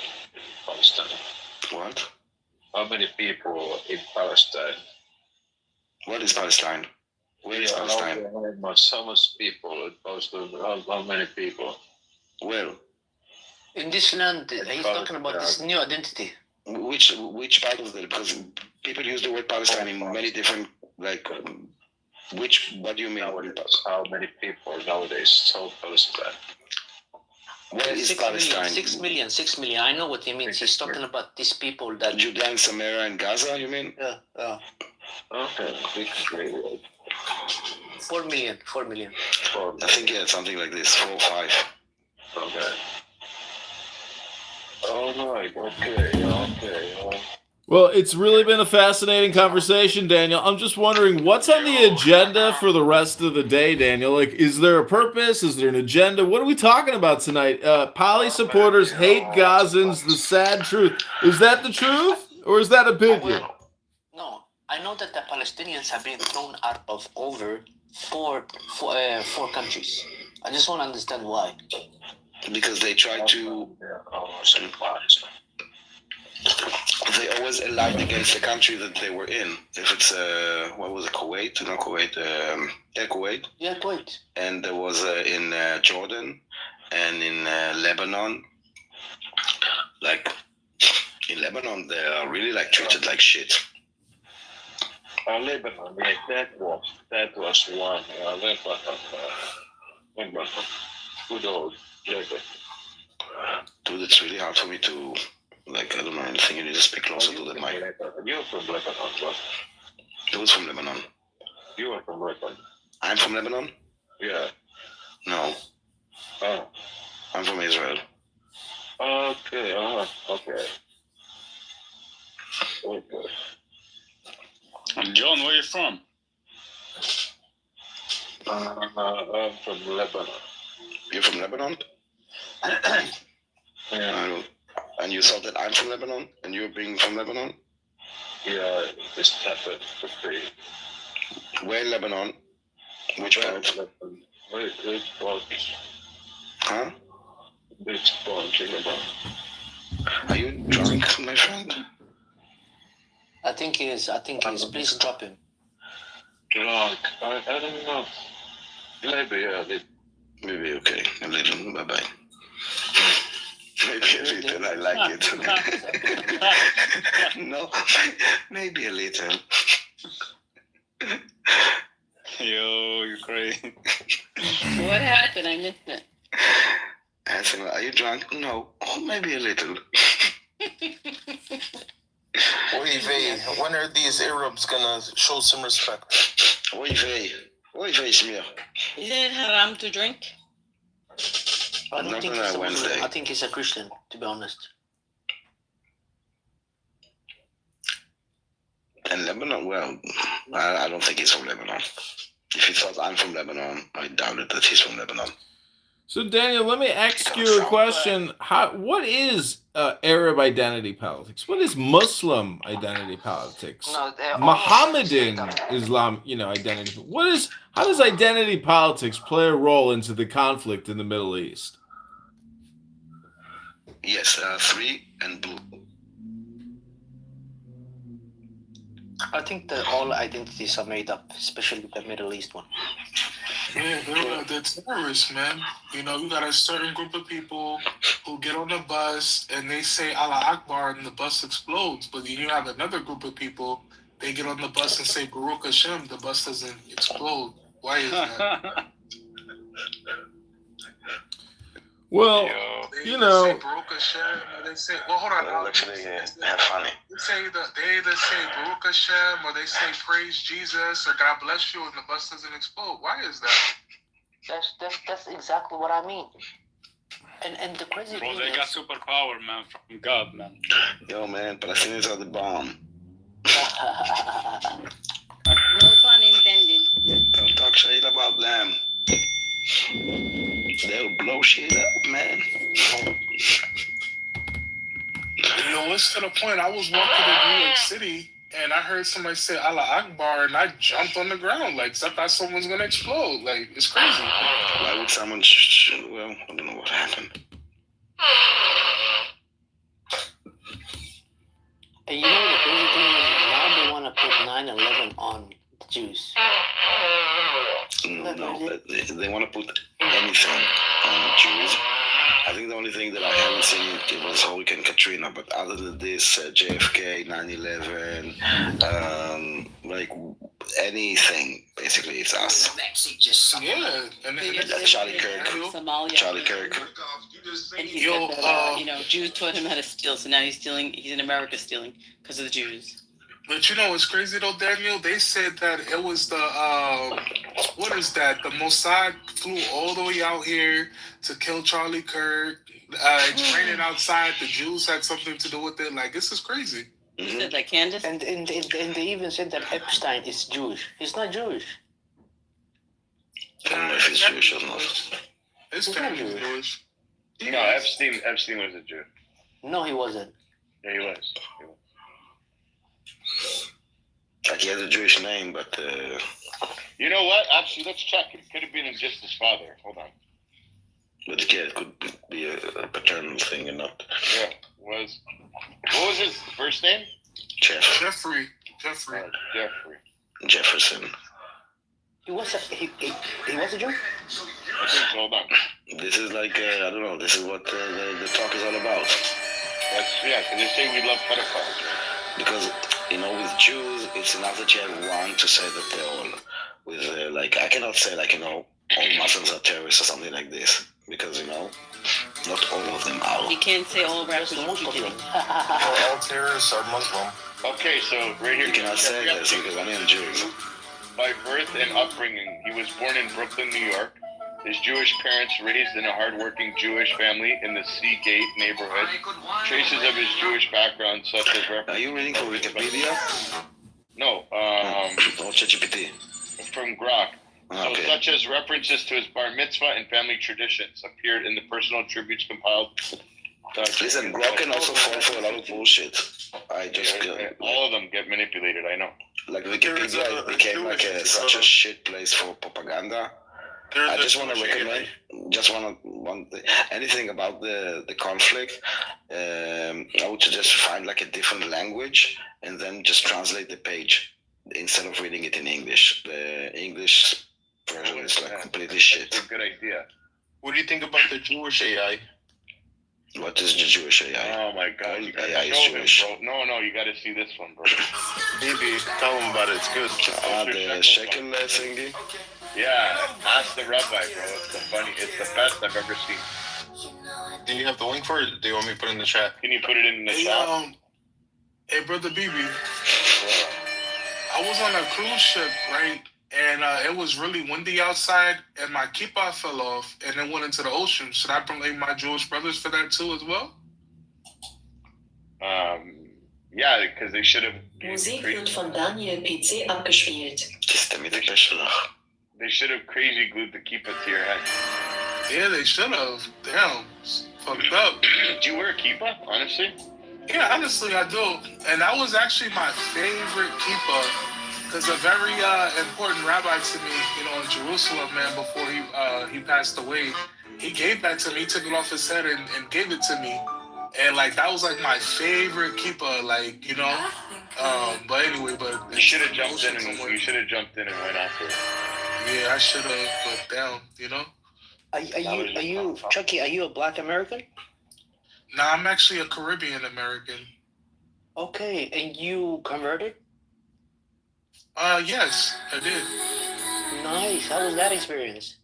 What? How many people in Palestine? What is Palestine? Where is Palestine? So much people in Palestine. How many people? Well, in this land, he's talking about this new identity. Which part of the? Because people use the word Palestine in many different, like, what do you mean? How many people nowadays told Palestine? Where is Palestine? 6 million. I know what he means. He's talking about these people that... Judea, Samaria, and Gaza, you mean? Yeah. Okay. 4 million. I think, something like this, 4 or 5. Okay. All right, okay. Well, it's really been a fascinating conversation, Daniel. I'm just wondering, what's on the agenda for the rest of the day, Daniel? Like, is there a purpose? Is there an agenda? What are we talking about tonight? Poly supporters hate Gazans, the sad truth. Is that the truth, or is that opinion? No, I know that the Palestinians have been thrown out of over four countries. I just want to understand why. Because they try to... They always allied against the country that they were in. If it's, what was it, Kuwait? Not Kuwait, Kuwait. Yeah, Kuwait. And there was in Jordan and in Lebanon. Like, in Lebanon, they are really, like, treated like shit. Lebanon, yeah, that was one. Lebanon, good old Lebanon. dude, it's really hard for me to, like, I don't know, I think you need to speak closer to the mic. You're from Lebanon, bro. Who's from Lebanon? You are from Lebanon. I'm from Lebanon? Yeah. No. Oh. I'm from Israel. Okay, okay. Okay. And John, where are you from? I'm from Lebanon. You're from Lebanon? Yeah. And you thought that I'm from Lebanon? And you're being from Lebanon? Yeah, this happened for free. Where in Lebanon? Which part? Which part? Huh? Which part in Lebanon? Are you drunk, my friend? I think he is. Please drop him. Drunk? I don't know. Maybe, yeah. Maybe, okay. A little. Bye-bye. Maybe a little. I like it. No, maybe a little. Yo, you're crazy. What happened? I missed it. Asking, are you drunk? No. Oh, maybe a little. Oy vey, when are these Arabs gonna show some respect? Oy vey, Shmir. Is it haram to drink? I don't Not think on he's a a Muslim. Wednesday. I think he's a Christian, to be honest. And Lebanon, well, I don't think he's from Lebanon. If he thought I'm from Lebanon, I doubt it that he's from Lebanon. So Daniel, let me ask you a question. What is Arab identity politics? What is Muslim identity politics? No, Mohammedan Islam, identity. How does identity politics play a role into the conflict in the Middle East? Yes, 3 and blue. I think that all identities are made up, especially the Middle East one. Yeah, they're terrorists, man. You got a certain group of people who get on the bus and they say Allah Akbar and the bus explodes. But then you have another group of people, they get on the bus and say Baruch Hashem, the bus doesn't explode. Why is that? Well, They say Baruch Hashem, or they say, well, hold on. Well, actually, have funny. They either say Baruch Hashem or they say praise Jesus or God bless you and the bus doesn't explode. Why is that? That's exactly what I mean. And the crazy thing They got superpower, man, from God, man. Yo, man, Palestinians are the bomb. No pun intended. Don't talk shit about them. They'll blow shit up, man. It's to the point I was walking in New York City and I heard somebody say Allah Akbar and I jumped on the ground like I thought someone's gonna explode. Like, it's crazy. Why would someone well, I don't know what happened. And the crazy thing is now they want to put 9/11 on the Jews. No, they want to put anything on Jews. I think the only thing that I haven't seen it was Hurricane Katrina, but other than this, JFK, 9/11, like anything, basically, it's us. Yeah, and Charlie Kirk. Somalia. Charlie Kirk. And he said that, Jews taught him how to steal, so now he's stealing. He's in America stealing because of the Jews. But what's crazy though, Daniel? They said that it was the what is that? The Mossad flew all the way out here to kill Charlie Kirk. It's raining outside. The Jews had something to do with it. Like, this is crazy. You said that, Candace? And they even said that Epstein is Jewish. He's not Jewish. I don't know if he's Jewish or not. His family's Jewish. No, Epstein was a Jew. No, he wasn't. Yeah, he was. Like, he has a Jewish name, but... You know what? Actually, let's check. It could have been just his father. Hold on. But yeah, it could be a paternal thing and not... Yeah, what was his first name? Jeffrey. Jeffrey. Jefferson. He was a Jew? I think so. Hold on. This is like, I don't know, this is what the talk is all about. Because they say we love pedophiles, right? Because, with Jews, it's enough that you have one to say that they're all. With, I cannot say, all Muslims are terrorists or something like this. Because, Not all of them are. You can't say all rappers are Muslim. All terrorists are Muslim. Okay, so right here. You cannot say this because I am Jewish. By birth and upbringing, he was born in Brooklyn, New York. His Jewish parents raised in a hardworking Jewish family in the Seagate neighborhood. Traces of his Jewish background, such as references. Are you reading from Wikipedia? No, or ChatGPT? From Grok. Okay. So, such as references to his bar mitzvah and family traditions appeared in the personal tributes compiled. Listen, Grok can also fall for a lot of bullshit. All of them get manipulated, I know. Like Wikipedia, it became like such a shit place for propaganda. I just want to recommend, anything about the conflict. I would suggest find like a different language and then just translate the page instead of reading it in English. The English version is like completely shit. That's a good idea. What do you think about the Jewish AI? What is the Jewish AI? Oh my God, you gotta AI is show Jewish. him, bro. No, you gotta see this one, bro. Baby, tell him about it. It's good. The shekel thingy. Yeah, ask the rabbi, bro. It's the best I've ever seen. Do you have the link for it? Do you want me to put it in the chat? Can you put it in the chat? Hey, brother BB. I was on a cruise ship, right? And it was really windy outside, and my kippah fell off, and it went into the ocean. Should I blame my Jewish brothers for that too, as well? Yeah, because they should have. Musik wird von Daniel PC abgespielt. They should have crazy glued the kippah to your head. Yeah, they should have. Damn, it's fucked up. Do you wear a kippah, honestly? Yeah, honestly, I do. And that was actually my favorite kippah. Because a very important rabbi to me, in Jerusalem, man, before he passed away, he gave that to me. He took it off his head and gave it to me. And, that was, my favorite kippah, but anyway, You should have jumped in and went after it. Yeah, I should have, but down, Are you, Chucky, are you a black American? Nah, I'm actually a Caribbean American. Okay, and you converted? Yes, I did. Nice. How was that experience?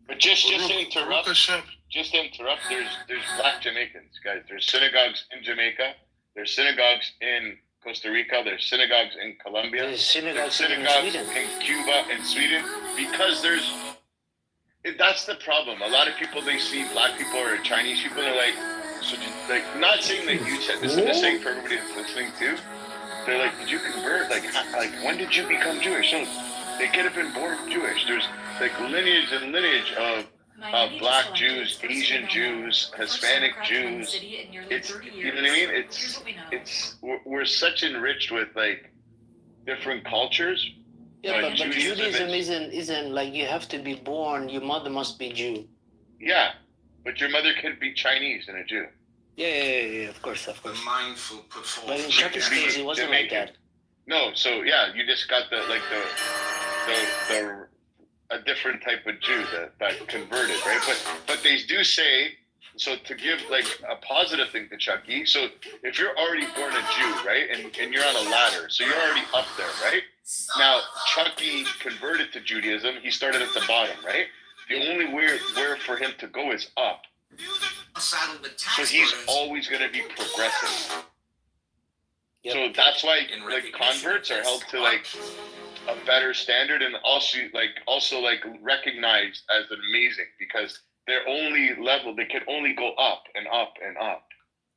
But just to interrupt, there's black Jamaicans, guys. There's synagogues in Jamaica. There's synagogues in Costa Rica. There's synagogues in Colombia. There's synagogues in Cuba and Sweden. Because that's the problem. A lot of people, they see black people or Chinese people, they're not saying that you said this, I'm just saying for everybody that's listening too. They're like, did you convert? When did you become Jewish? So they could have been born Jewish. There's lineage and lineage of black Jews, Asian Jews, Hispanic Jews. It's, you know what I mean? We're such enriched with different cultures. Yeah, but Judaism isn't like you have to be born. Your mother must be Jew. Yeah, but your mother could be Chinese and a Jew. Yeah, of course. Mindful put forward. But in Chucky's case, it wasn't like that. No, so yeah, you just got the a different type of Jew that converted, right? But they do say, so to give a positive thing to Chucky, so if you're already born a Jew, right, and you're on a ladder, so you're already up there, right? Now Chucky converted to Judaism. He started at the bottom, right? The only where for him to go is up. So he's always going to be progressing. Yep. So that's why converts are held to a better standard and also recognized as amazing because their only level, they can only go up and up and up.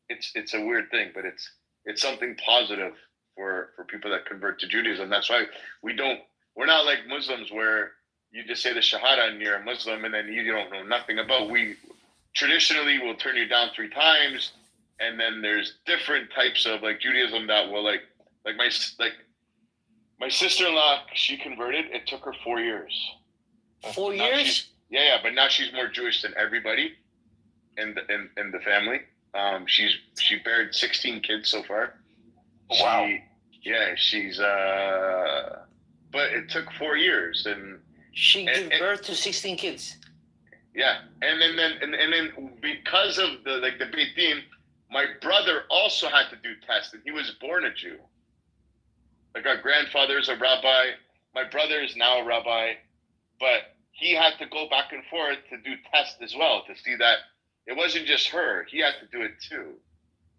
It's a weird thing, but it's something positive for people that convert to Judaism. That's why we're not like Muslims where you just say the Shahada and you're a Muslim and then you don't know nothing about. We traditionally will turn you down 3 times, and then there's different types of Judaism that will my sister-in-law, she converted. It took her 4 years. 4 years? Yeah, but now she's more Jewish than everybody in the family. She bared 16 kids so far. Wow. She's but it took 4 years and she gave birth to 16 kids. Yeah, and then because of the Beit Din, my brother also had to do tests, and he was born a Jew. Our grandfather is a rabbi. My brother is now a rabbi, but he had to go back and forth to do tests as well to see that it wasn't just her. He had to do it too.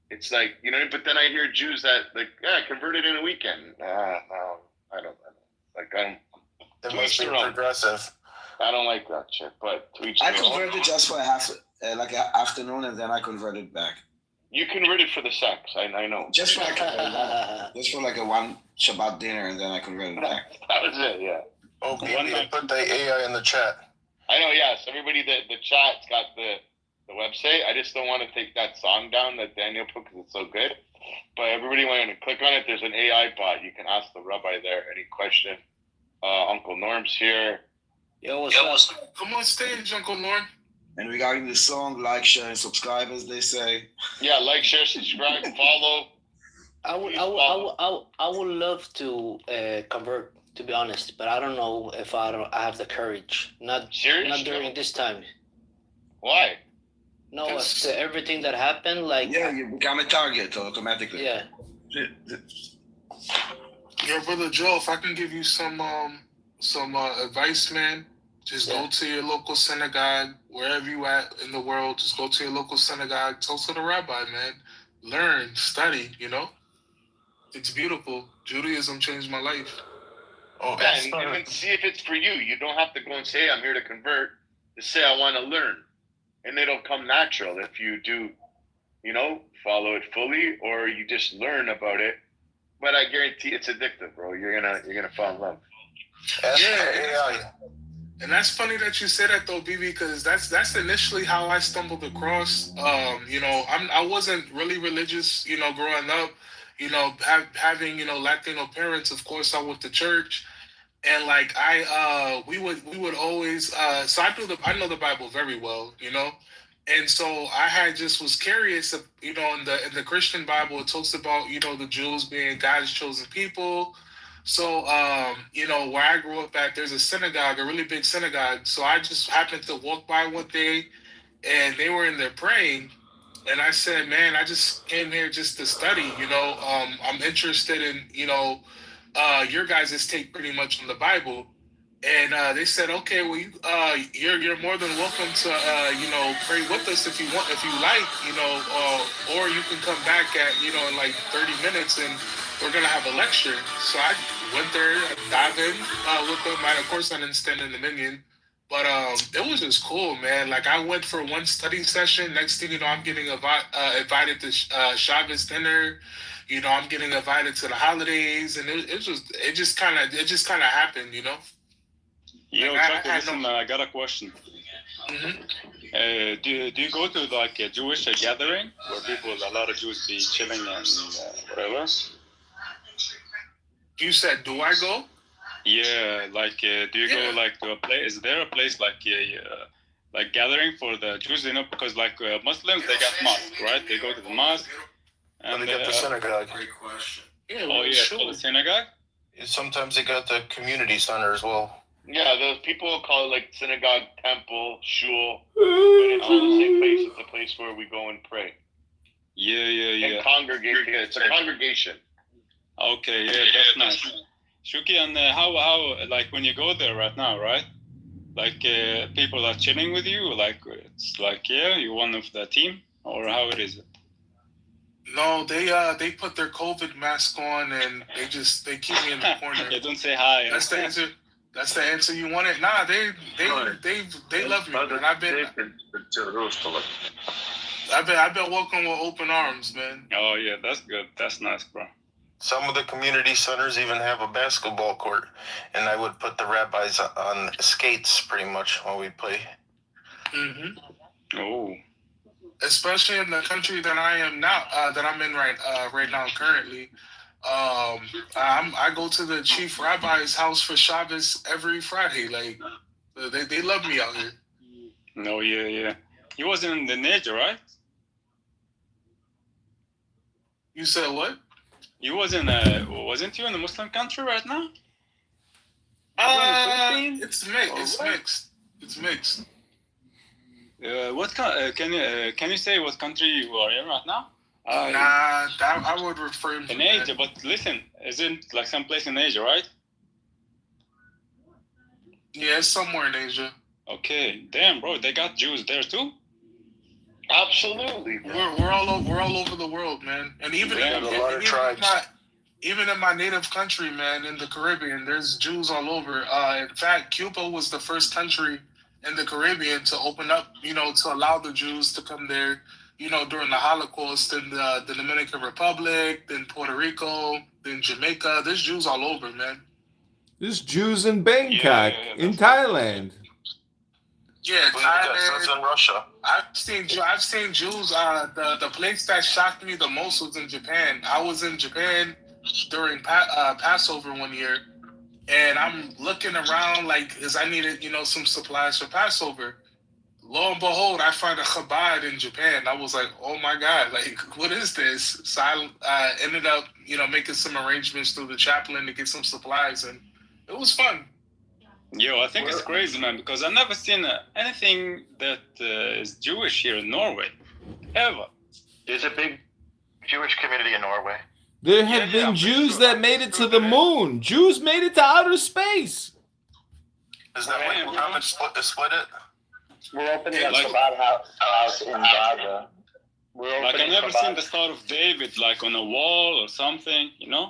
It's like, you know, but then I hear Jews that like, yeah, converted in a weekend. No, I don't. Like, It must be progressive. I don't like that shit. But to each I their own. converted just for a half, like an afternoon, and then I converted back. You converted for the sex. I know. Just for like a one Shabbat dinner, and then I converted back. That was it. Yeah. Oh, BB, put the AI in the chat. I know. Yes, everybody. The chat's got the website. I just don't want to take that song down that Daniel put because it's so good. But everybody want to click on it. There's an AI bot. You can ask the rabbi there any question. Uncle Norm's here. Yo, what's up? Come on stage, Uncle Norm. And regarding the song, like, share, and subscribe, as they say. Yeah, like, share, subscribe, follow. I would love to convert, to be honest, but I don't know if I have the courage. Not during this time. Why? No, after everything that happened, like yeah, you become a target automatically. Yeah. Yo, brother Joe, if I can give you some advice, man, just go to your local synagogue, wherever you at in the world. Just go to your local synagogue, talk to the rabbi, man. Learn, study. You know, it's beautiful. Judaism changed my life. Oh, and even see if it's for you. You don't have to go and say, "I'm here to convert." Just say, "I want to learn," and it'll come natural if you do, you know, follow it fully, or you just learn about it. But I guarantee it's addictive, bro. You're gonna fall in love. Yeah, and that's funny that you say that though, BB, because that's initially how I stumbled across. You know, I wasn't really religious, you know, growing up. You know, having you know Latino parents. Of course, I went to church, and like we would always. So I know the Bible very well, you know. And so I was curious, you know, in the Christian Bible, it talks about, you know, the Jews being God's chosen people. So, you know, where I grew up at, there's a synagogue, a really big synagogue. So I just happened to walk by one day and they were in there praying. And I said, man, I just came here just to study, you know. I'm interested in, you know, your guys' take pretty much on the Bible. And they said, okay, well, you're more than welcome to, you know, pray with us if you like, you know, or you can come back at, you know, in like 30 minutes and we're going to have a lecture. So I went there, dived in with them. Of course, I didn't stand in the minion, but it was just cool, man. Like I went for one study session. Next thing you know, I'm getting invited to Shabbos dinner. You know, I'm getting invited to the holidays, and it just kind of happened, you know. Yo, Chucky, listen, I got a question. Mm-hmm. Do you go to like a Jewish gathering where a lot of Jews be chilling and whatever? You said, do I go? Yeah, like do you go like to a place? Is there a place like like gathering for the Jews? You know, because like Muslims, they got mosque, right? They go to the mosque. And they got the synagogue. Great question. Yeah, oh yeah, sure. The synagogue. Sometimes they got the community center as well. Yeah, those people call it like synagogue, temple, shul, but it's all the same place. It's a place where we go and pray. Yeah. And congregate. Yeah, it's a congregation. Okay, yeah, that's nice. Shuki, and how like when you go there right now, right? Like people are chilling with you, like it's like you're one of the team, or how it is? No, they put their COVID mask on and they keep me in the corner. They don't say hi. That's the answer. That's the answer you wanted. Nah, they love me, man. I've been welcomed with open arms, man. Oh yeah, that's good. That's nice, bro. Some of the community centers even have a basketball court, and I would put the rabbis on skates pretty much while we play. Mm-hmm. Oh. Especially in the country that I am now, that I'm in right now currently. I go to the chief rabbi's house for Shabbos every Friday. Like they love me out here. No, yeah. He wasn't in the Niger, right? You said what? You wasn't you in a Muslim country right now? It's mixed. It's mixed. What can you say what country you are in right now? I would refrain from in Asia, but listen, isn't like some place in Asia, right? Yeah, it's somewhere in Asia. Okay, damn, bro, they got Jews there too. Absolutely. We're all over the world, man. And even even in my native country, man, in the Caribbean, there's Jews all over. In fact, Cuba was the first country in the Caribbean to open up, to allow the Jews to come there, during the Holocaust. In the Dominican Republic, then Puerto Rico, then Jamaica. There's Jews all over, man. There's Jews in Bangkok, in Thailand. Yeah, Thailand. in Russia. I've seen Jews. The place that shocked me the most was in Japan. I was in Japan during Passover one year, and I'm looking around because I needed some supplies for Passover. Lo and behold, I find a Chabad in Japan. I was like, oh my God, what is this? So I ended up making some arrangements through the chaplain to get some supplies, and it was fun. Yo, I think it's crazy, man, because I've never seen anything that is Jewish here in Norway, ever. There's a big Jewish community in Norway. There have been Jews that made it to the moon. Jews made it to outer space. Is that why Muhammad split it? We're opening a Shabbat house in Gaza. I've never seen the Star of David on a wall or something, Yeah,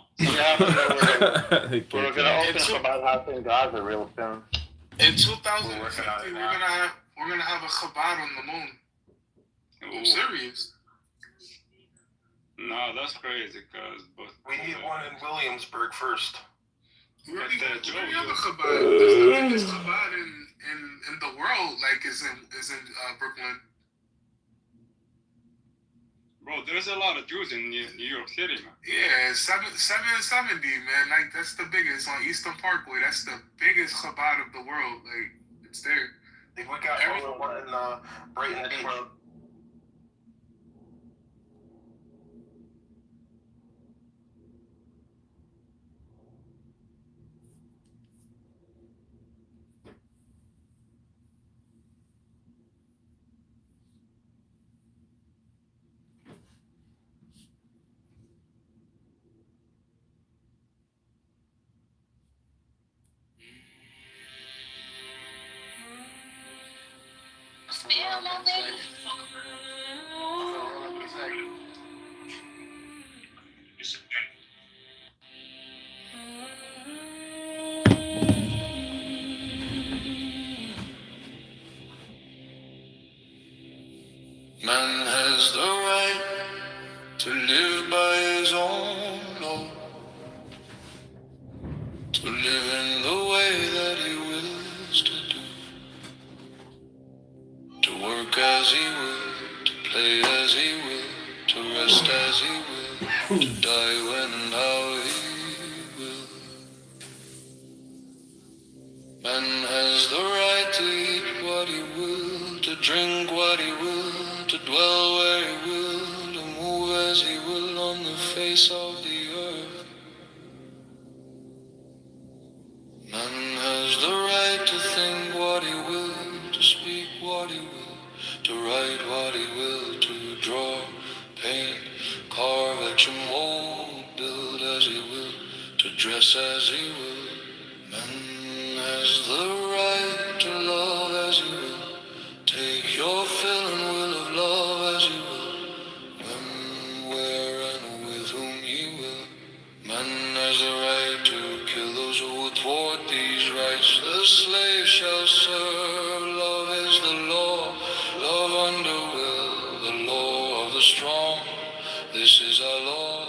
we're gonna open a Shabbat house in Gaza real soon. In 2050, we're gonna have a Chabad on the moon. I'm serious. No, that's crazy, we need one in Williamsburg first. We already have a Chabad. There's the biggest Chabad in the world. Is in Brooklyn. Bro, there's a lot of Jews in New York City, man. Yeah, 770, man. That's the biggest on Eastern Parkway. That's the biggest Chabad of the world. It's there. We got one in Brighton Beach. Man has the right to live by his own law, to live in the way that he wills to do, to work as he will, to play as he will, to rest as he will, to die when and how he will. Man has the right to eat what he will, to drink what he will, to dwell where he will, to move as he will on the face of the earth. Man has the right to think what he will, to speak what he will, to write what he will, to draw, paint, carve, etch and mold, build as he will, to dress as he will. Man has the right to love as he will, take your fill and will of love as you will, when, where, and with whom ye will. Man has the right to kill those who would thwart these rights. The slave shall serve. Love is the law. Love under will. The law of the strong. This is our law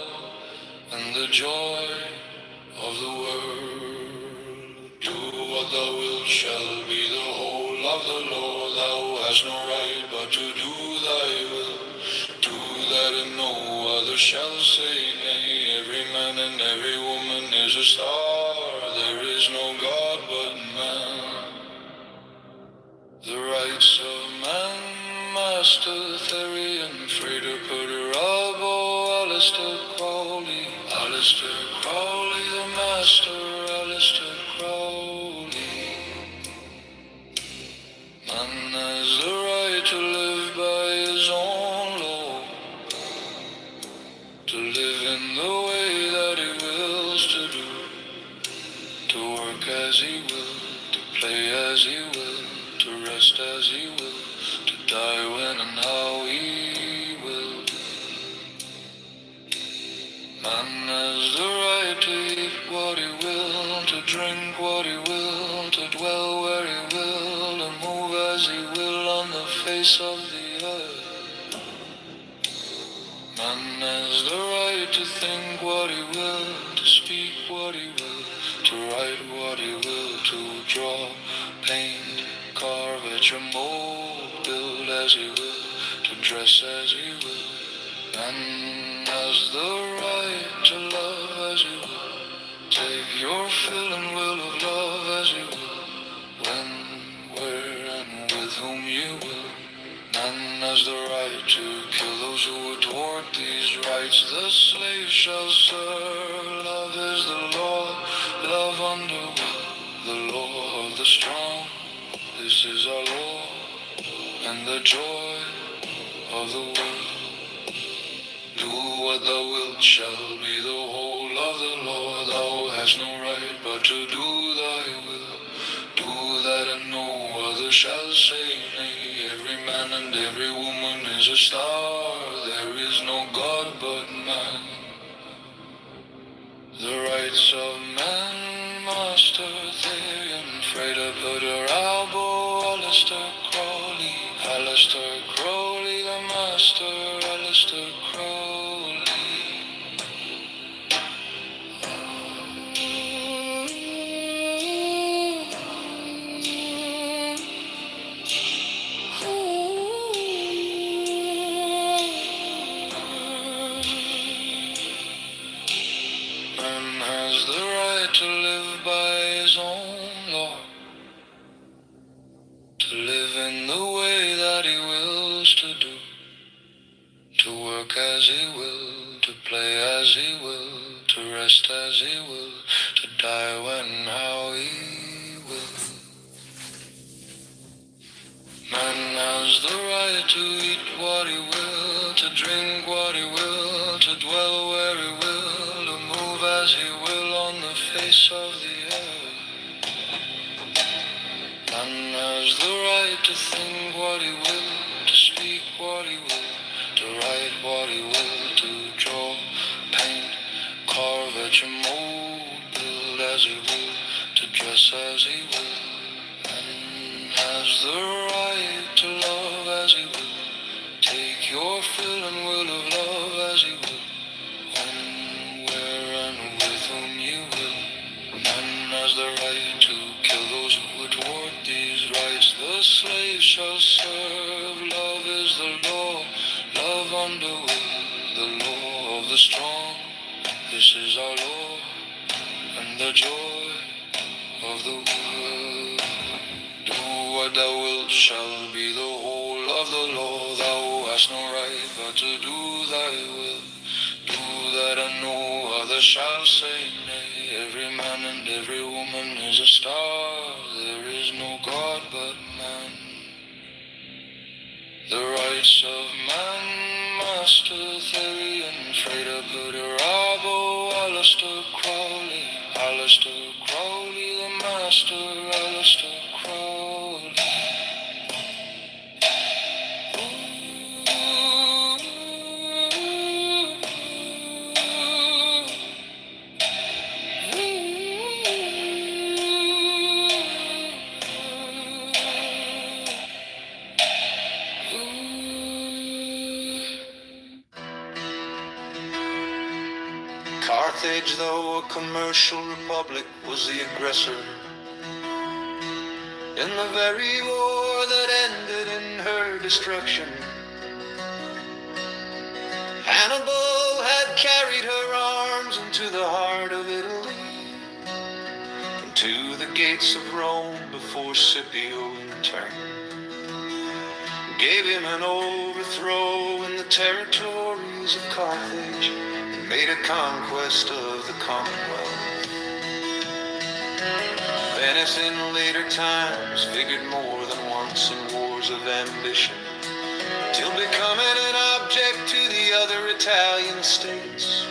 and the joy of the world. Do what thou wilt shall be the whole of the law. Thou hast no right but to do thy will. Do that and no other shall say nay. Every man and every woman is a star. There is no God but man. The rights of man, Master Therian, Frater Putter Abo, Alistair Crowley. Alistair Crowley, the master, Alistair Crowley. Man has the right to live by his own law, to live in the way that he wills to do, to work as he will, to play as he will, to rest as he will, to die when and how he will. Man has the right to eat what he will, to drink what he will, to dwell where he will, to move as he will on the face of the earth. Man has the right to think what he will, to speak what he will, to write what he will, to draw, paint, carve, etch, or mold, build as he will, to dress as he will. Man has the right to love as he will. Take your fill and will of love as you will. When, where, and with whom you will. Man has the right to kill those who would thwart these rights. The slave shall serve. Love is the law. Love under will. The law of the strong. This is our law. And the joy of the world. Do what thou wilt shall be the whole of the law. Thou hast no right but to do thy will. Do that and no other shall say nay. Every man and every woman is a star. There is no God but man. The rights of man, Master Therian, Freda, Putter, Albo, Alistair Crowley, Alistair Crowley, the Master, Alistair Crowley. Man has the right to live by his own law, to live in the way that he wills to do, to work as he will, to play as he will, to rest as he will, to die when and how he will. Man has the right to eat what he will, to drink what he will, to dwell where he will, to move as he will on the face of the earth. Man has the right to think what he will, to speak what he will, to write what he will, to draw, paint, carve, etch, and mold, build as he will, to dress as he will. Man has the right to love as he will. Take your fill and will of love as he will. When, where, and with whom you will. Man has the right to kill those who would thwart these rights. The slave shall serve. Love is the law. Love under will. The law of the strong. This is our law. And the joy of the world. Do what thou wilt shall be the whole of the law. Thou hast no right but to do thy will. Do that and no other shall say nay. Every man and every woman is a star. There is no God but man. The rights of man, Master Therian, Freda, Putter, Abo, Alistair Crowley, Alistair Crowley, the Master, Alistair Crowley. Carthage, though a commercial republic, was the aggressor in the very war that ended in her destruction. Hannibal had carried her arms into the heart of Italy, and to the gates of Rome before Scipio returned. Gave him an overthrow in the territories of Carthage, and made a conquest of the Commonwealth. Venice in later times figured more than once in wars of ambition, till becoming an object to the other Italian states.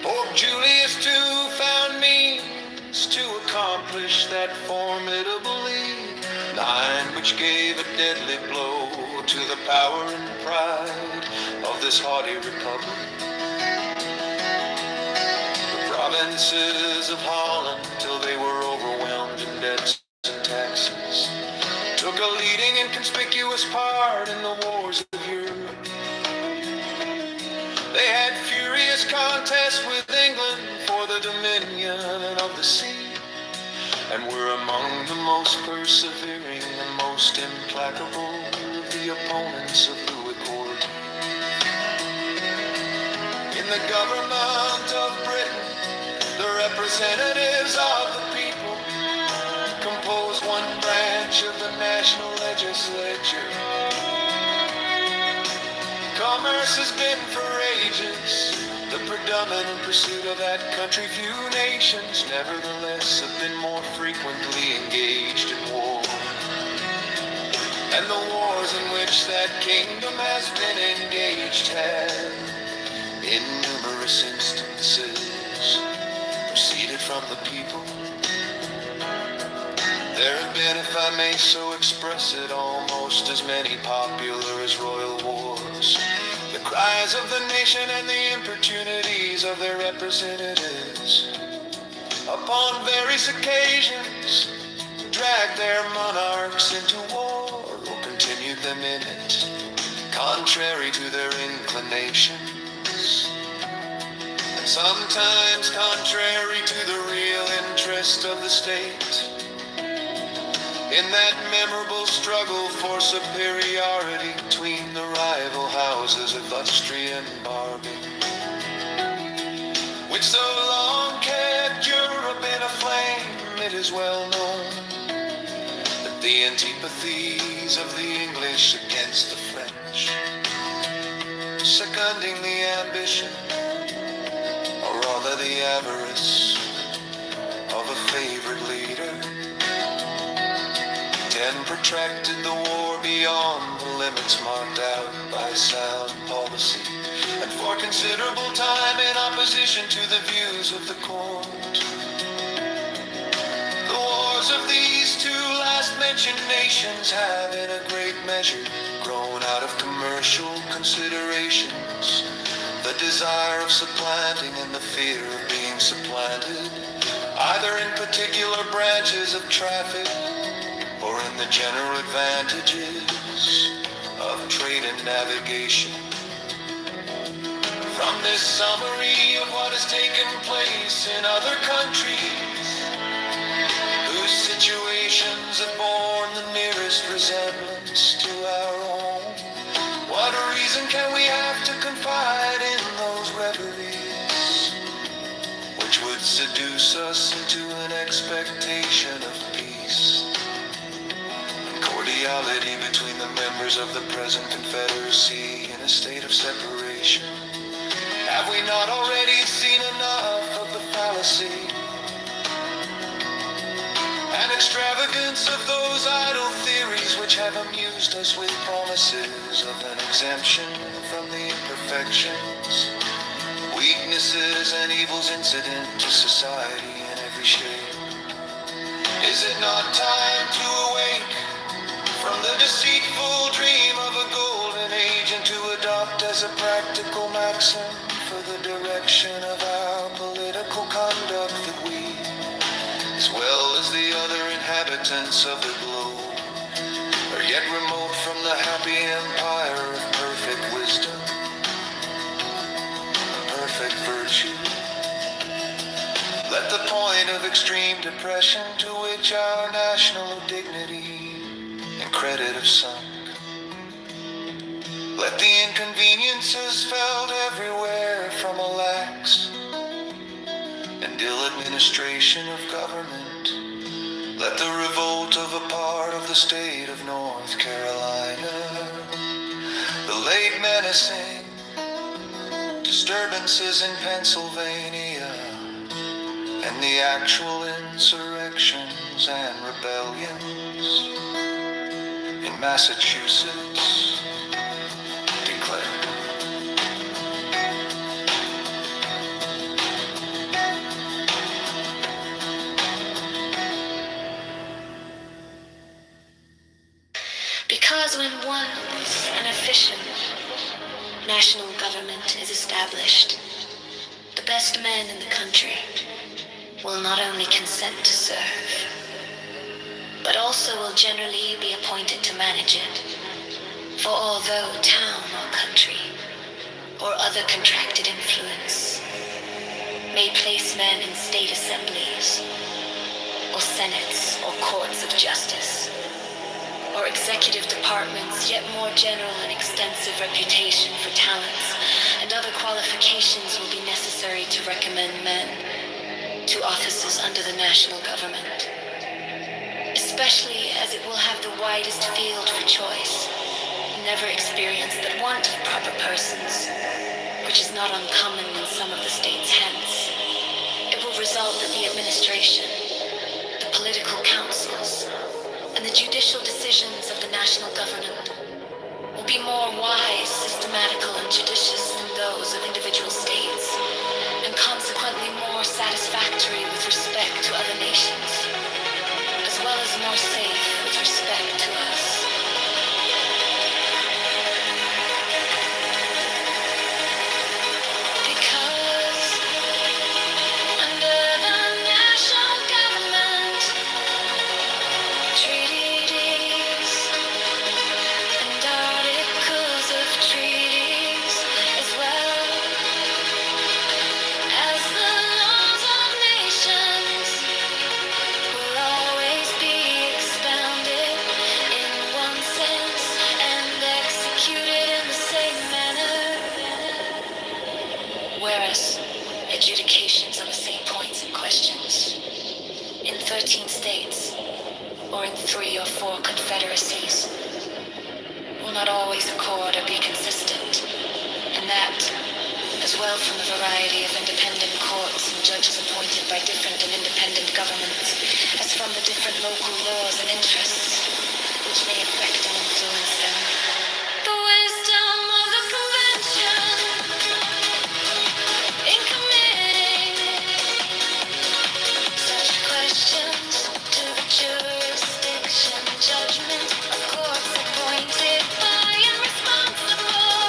Pope Julius too found means to accomplish that formidable league. 9 which gave a deadly blow to the power and pride of this haughty republic. The provinces of Holland, till they were overwhelmed in debts and taxes, took a leading and conspicuous part in the wars of Europe. They had furious contests with England for the dominion of the sea, and were among the most persevering and most implacable of the opponents of Louis XIV. In the government of Britain, the representatives of the people compose one branch of the national legislature. Commerce has been for ages the predominant pursuit of that country. Few nations, nevertheless, have been more frequently engaged in war. And the wars in which that kingdom has been engaged have, in numerous instances, proceeded from the people. There have been, if I may so express it, almost as many popular as royal wars. The cries of the nation and the importunities of their representatives, upon various occasions, dragged their monarchs into war or continued them in it, contrary to their inclinations, and sometimes contrary to the real interest of the state. In that memorable struggle for superiority between the rival houses of Austria and Bourbon, which so long kept Europe in a flame, it is well known that the antipathies of the English against the French, seconding the ambition, or rather the avarice, of a favorite leader, and protracted the war beyond the limits marked out by sound policy, and for considerable time in opposition to the views of the court. The wars of these two last-mentioned nations have in a great measure grown out of commercial considerations, the desire of supplanting and the fear of being supplanted, either in particular branches of traffic or in the general advantages of trade and navigation. From this summary of what has taken place in other countries, whose situations have borne the nearest resemblance to our own, what reason can we have to confide in those reveries, which would seduce us into an expectation of peace? Cordiality between the members of the present Confederacy in a state of separation. Have we not already seen enough of the fallacy and extravagance of those idle theories which have amused us with promises of an exemption from the imperfections, weaknesses, and evils incident to society in every shape? Is it not time to awake from the deceitful dream of a golden age and to adopt as a practical maxim for the direction of our political conduct that we, as well as the other inhabitants of the globe, are yet remote from the happy empire of perfect wisdom, perfect virtue? Let the point of extreme depression to which our national dignity and credit have sunk, let the inconveniences felt everywhere from a lax and ill administration of government, let the revolt of a part of the state of North Carolina, the late menacing disturbances in Pennsylvania, and the actual insurrections and rebellions in Massachusetts declared. government is established, the best men in the country will not only consent to serve, but also will generally be appointed to manage it. For although town or country, or other contracted influence, may place men in state assemblies, or senates, or courts of justice, or executive departments, yet more general and extensive reputation for talents and other qualifications will be necessary to recommend men to offices under the national government, especially as it will have the widest field for choice, never experienced that want of proper persons, which is not uncommon in some of the states hence. It will result that the administration, the political councils, and the judicial decisions of the national government will be more wise, systematical, and judicious than those of individual states, and consequently more satisfactory with respect to other nations, as well as more safe with respect to us. Whereas adjudications on the same points and questions in 13 states or in 3 or 4 confederacies will not always accord or be consistent, and that, as well from the variety of independent courts and judges appointed by different and independent governments, as from the different local laws and interests which may affect and influence them. The wisdom of the convention in committing such questions to the jurisdiction judgment of courts appointed by and responsible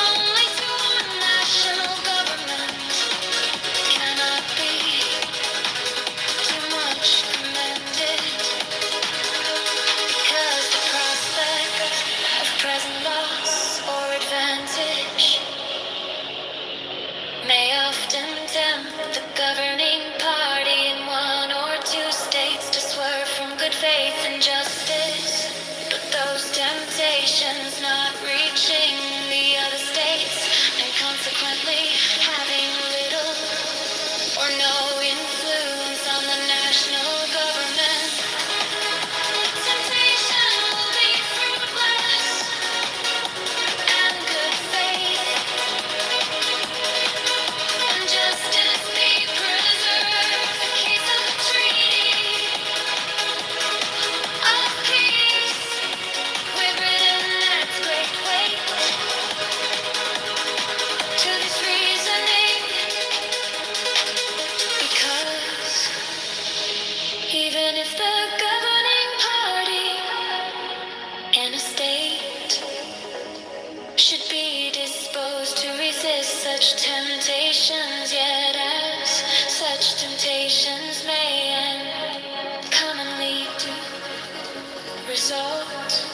only to one national government cannot be too much commended, because the prospect of present loss or advantage may often tempt the governing party in 1 or 2 states to swerve from good faith and justice, but those temptations not reaching the other states and consequently having little or no influence on the national government, temptation will be fruitless and good faith and justice be preserved. The case of a treaty of peace with Britain adds great weight to this reasoning, because even if the governing party in a state should be disposed to resist such temptations, yet as such temptations may and commonly do result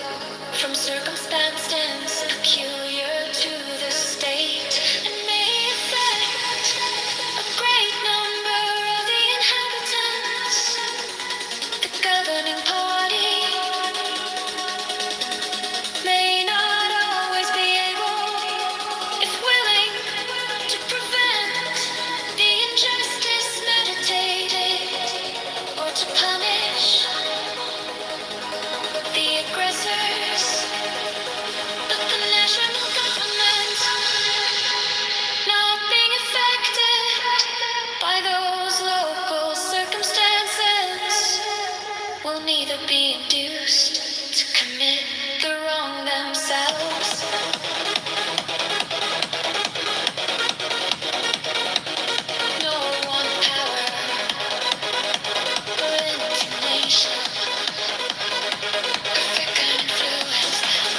from circumstances peculiar to the state and may affect a great number of the inhabitants, the governing party may not always be able, if willing, to prevent the injustice meditated or to punish the aggressors. But the national government, not being affected by those local circumstances, will neither be induced to commit the wrong themselves. Nor want power or inclination, perfect influence them.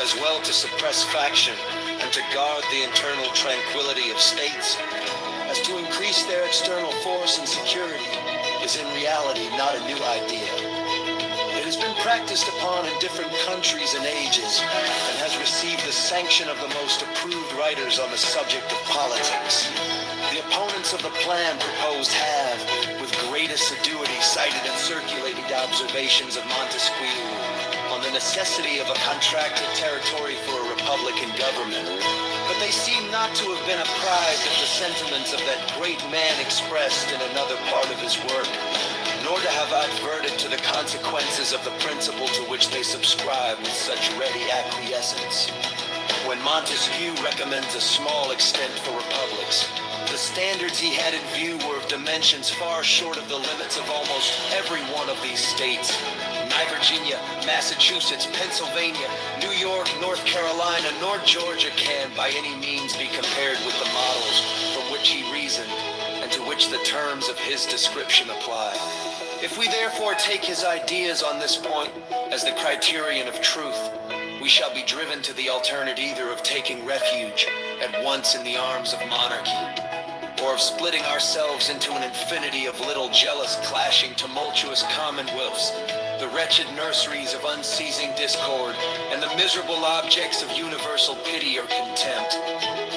as well to suppress faction and to guard the internal tranquility of states as to increase their external force and security is in reality not a new idea. It has been practiced upon in different countries and ages and has received the sanction of the most approved writers on the subject of politics. The opponents of the plan proposed have, with great assiduity, cited and circulated observations of Montesquieu on the necessity of a contracted territory for a republican government, but they seem not to have been apprised of the sentiments of that great man expressed in another part of his work, nor to have adverted to the consequences of the principle to which they subscribe with such ready acquiescence. When Montesquieu recommends a small extent for republics, the standards he had in view were of dimensions far short of the limits of almost every one of these states. Virginia, Massachusetts, Pennsylvania, New York, North Carolina, nor Georgia can by any means be compared with the models from which he reasoned and to which the terms of his description apply. If we therefore take his ideas on this point as the criterion of truth, we shall be driven to the alternate either of taking refuge at once in the arms of monarchy, or of splitting ourselves into an infinity of little jealous, clashing, tumultuous commonwealths, the wretched nurseries of unceasing discord, and the miserable objects of universal pity or contempt.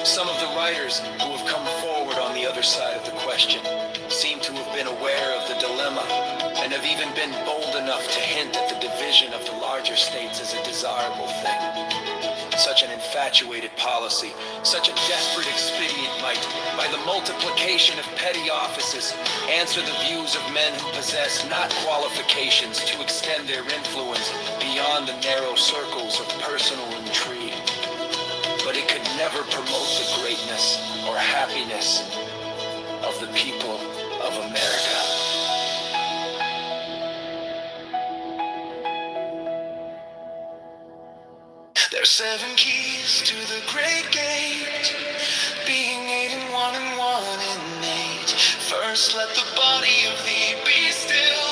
Some of the writers who have come forward on the other side of the question seem to have been aware of the dilemma, and have even been bold enough to hint at the division of the larger states as a desirable thing. Such an infatuated policy, such a desperate expedient might, by the multiplication of petty offices, answer the views of men who possess not qualifications to extend their influence beyond the narrow circles of personal intrigue. But it could never promote the greatness or happiness of the people of America. There's 7 keys to the great gate, being 8 and 1 and 1 and 8. First let the body of thee be still,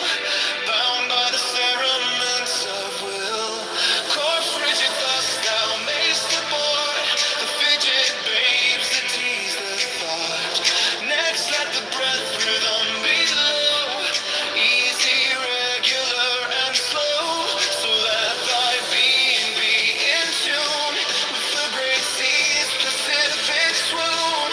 bound by the cerements of will. Core frigid thus thou mayst abort the fidget babes that tease the thought. Next let the breath rhythm be low, easy, regular, and slow, so that thy being be in tune with the great sea's Pacific swoon.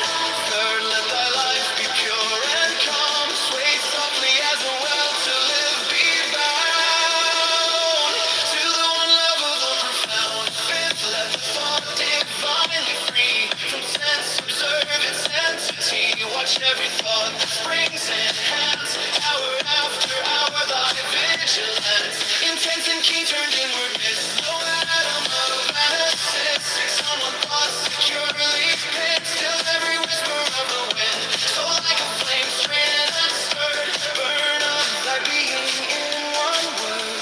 Third, let thy life be pure and calm, sway softly as a well to live be bound to the one love of the profound. Fifth, let the thought divinely free from sense, observe its entity. Watch every thought that springs enhance, hour after hour thy vigilance. Intense and keen turned inwardness, no atom of anesthetic. Someone thought securely pinned, still every whisper of the wind. So like a flame strand unstirred, burn up thy being in one word.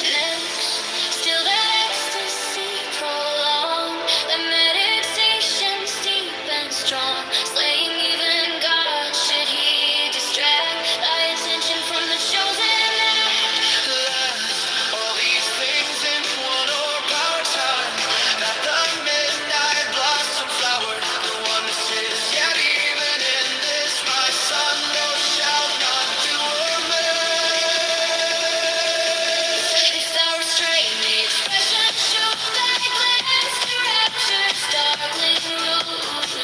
Next, still that ecstasy prolonged, the meditation steep and strong, slaying even God should he distract thy attention from the chosen act. Last, all these things in one orb our time, that the midnight blossom flower, the one that says, yet even in this my son, thou shalt not do amiss. If thou restrain the expression, show thy glance to rapture's darkling root,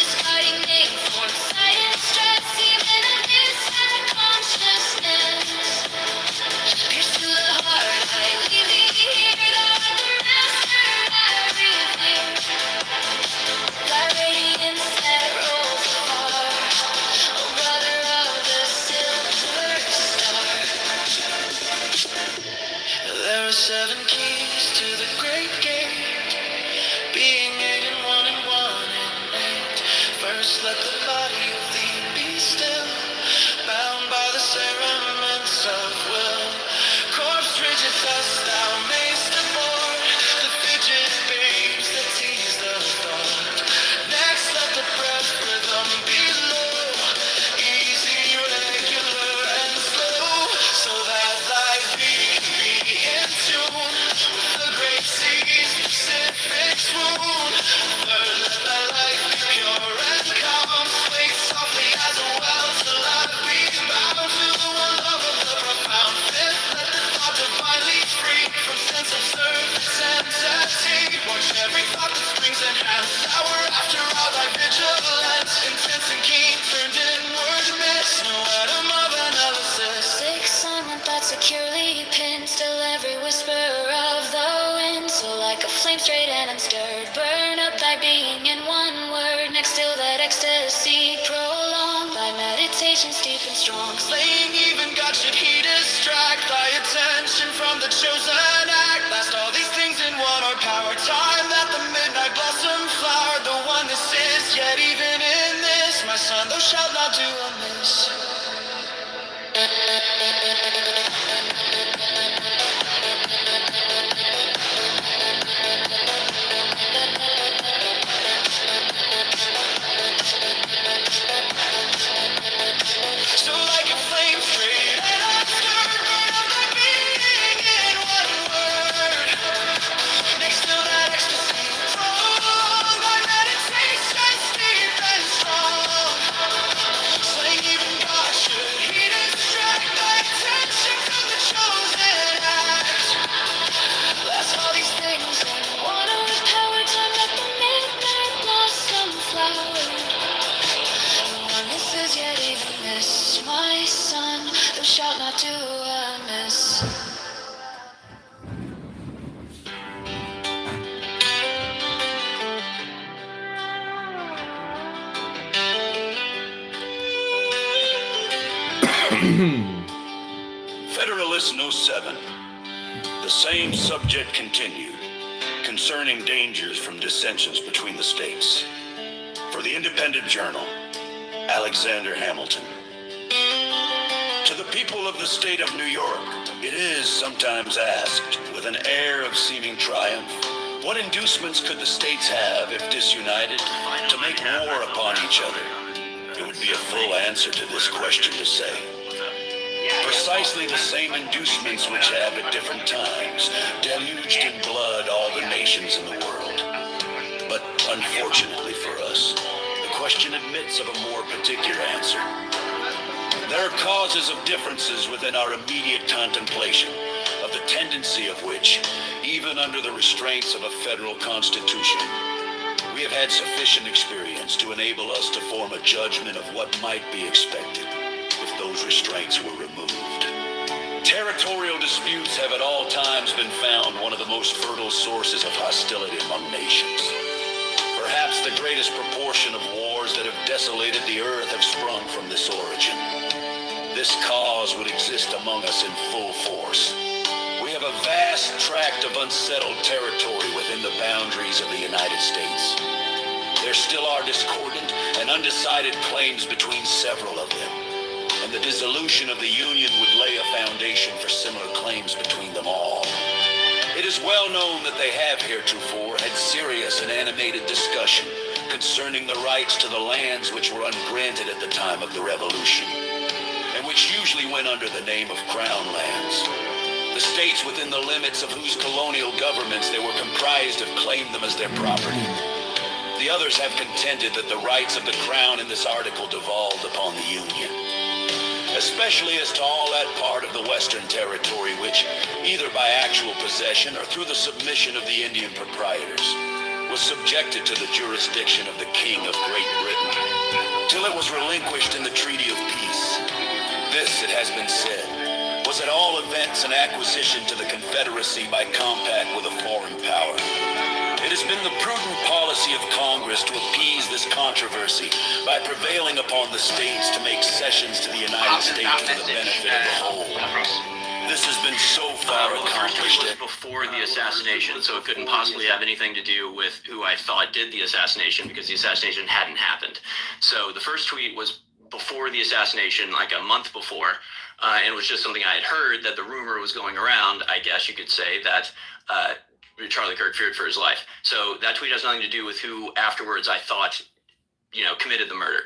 discarding name, form, sight, and stress, even in this sad consciousness. Pierce to the heart, I leave thee here, thou art the master I revere. Thy radiance that rolls afar, O brother of the silver star. There are 7 keys to the great gate, being 8 and 1 and 1 and 8. First let the body of thee be still, bound by the cerements of will. Corpse rigid thus thou mayst abort the fidget babes that tease the thought. Next let the breath rhythm be low, easy, regular, and slow, so that thy being be in tune with the great seas Pacific Every thought that springs and hands, hour after hour, thy vigilance, intense and keen, turned inward, miss no atom of analysis. Sick silent thought securely pinned, still every whisper of the wind. So like a flame straight and unstirred, burn up thy being in one word. Next till that ecstasy prolonged, thy meditation steep and strong. Slaying even God should he distract thy attention from the chosen act. Last all these things in one or power. Time that the midnight blossom flowered. The one this is, yet even in this, my son, thou shalt not do amiss. So like a flame straight and unstirred, burn up thy being in one word. Next till that ecstasy prolonged, thy meditation deep and strong. Slaying even God should he distract thy attention from the chosen act. Last all these things in one of power. Time that the midnight blossom flowered. One this is yet even this, my son, thou shalt not do amiss. Federalist No. 7. The same subject continued, concerning dangers from dissensions between the states. For the Independent Journal, Alexander Hamilton. To the people of the state of New York, it is sometimes asked, with an air of seeming triumph, what inducements could the states have, if disunited, to make war upon each other? It would be a full answer to this question to say, precisely the same inducements which have at different times deluged in blood all the nations in the world. But unfortunately for us, the question admits of a more particular answer. There are causes of differences within our immediate contemplation, of the tendency of which, even under the restraints of a federal constitution, we have had sufficient experience to enable us to form a judgment of what might be expected if those restraints were removed. Territorial disputes have at all times been found one of the most fertile sources of hostility among nations. Perhaps the greatest proportion of wars that have desolated the earth have sprung from this origin. This cause would exist among us in full force. We have a vast tract of unsettled territory within the boundaries of the United States. There still are discordant and undecided claims between several of them, and the dissolution of the Union would lay a foundation for similar claims between them all. It is well known that they have heretofore had serious and animated discussion concerning the rights to the lands which were ungranted at the time of the Revolution, and which usually went under the name of Crown lands. The states within the limits of whose colonial governments they were comprised have claimed them as their property. The others have contended that the rights of the Crown in this article devolved upon the Union, especially as to all that part of the Western Territory which, either by actual possession or through the submission of the Indian proprietors, was subjected to the jurisdiction of the King of Great Britain, till it was relinquished in the Treaty of Peace. This, it has been said, was at all events an acquisition to the Confederacy by compact with a foreign power. It has been the prudent policy of Congress to appease this controversy by prevailing upon the states to make cessions to the United States for the benefit of the whole. This has been so far accomplished. It was before the assassination, so it couldn't possibly have anything to do with who I thought did the assassination, because the assassination hadn't happened. So the first tweet was before the assassination, like a month before, and it was just something I had heard, that the rumor was going around, I guess you could say, that Charlie Kirk feared for his life. So that tweet has nothing to do with who afterwards I thought, committed the murder.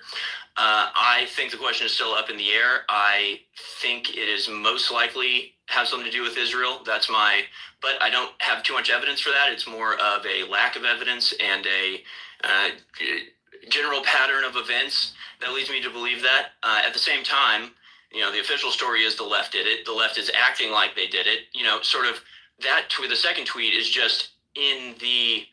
I think the question is still up in the air. I think it is most likely have something to do with Israel. But I don't have too much evidence for that. It's more of a lack of evidence and a general pattern of events that leads me to believe that. At the same time, the official story is the left did it. The left is acting like they did it. The second tweet is just in the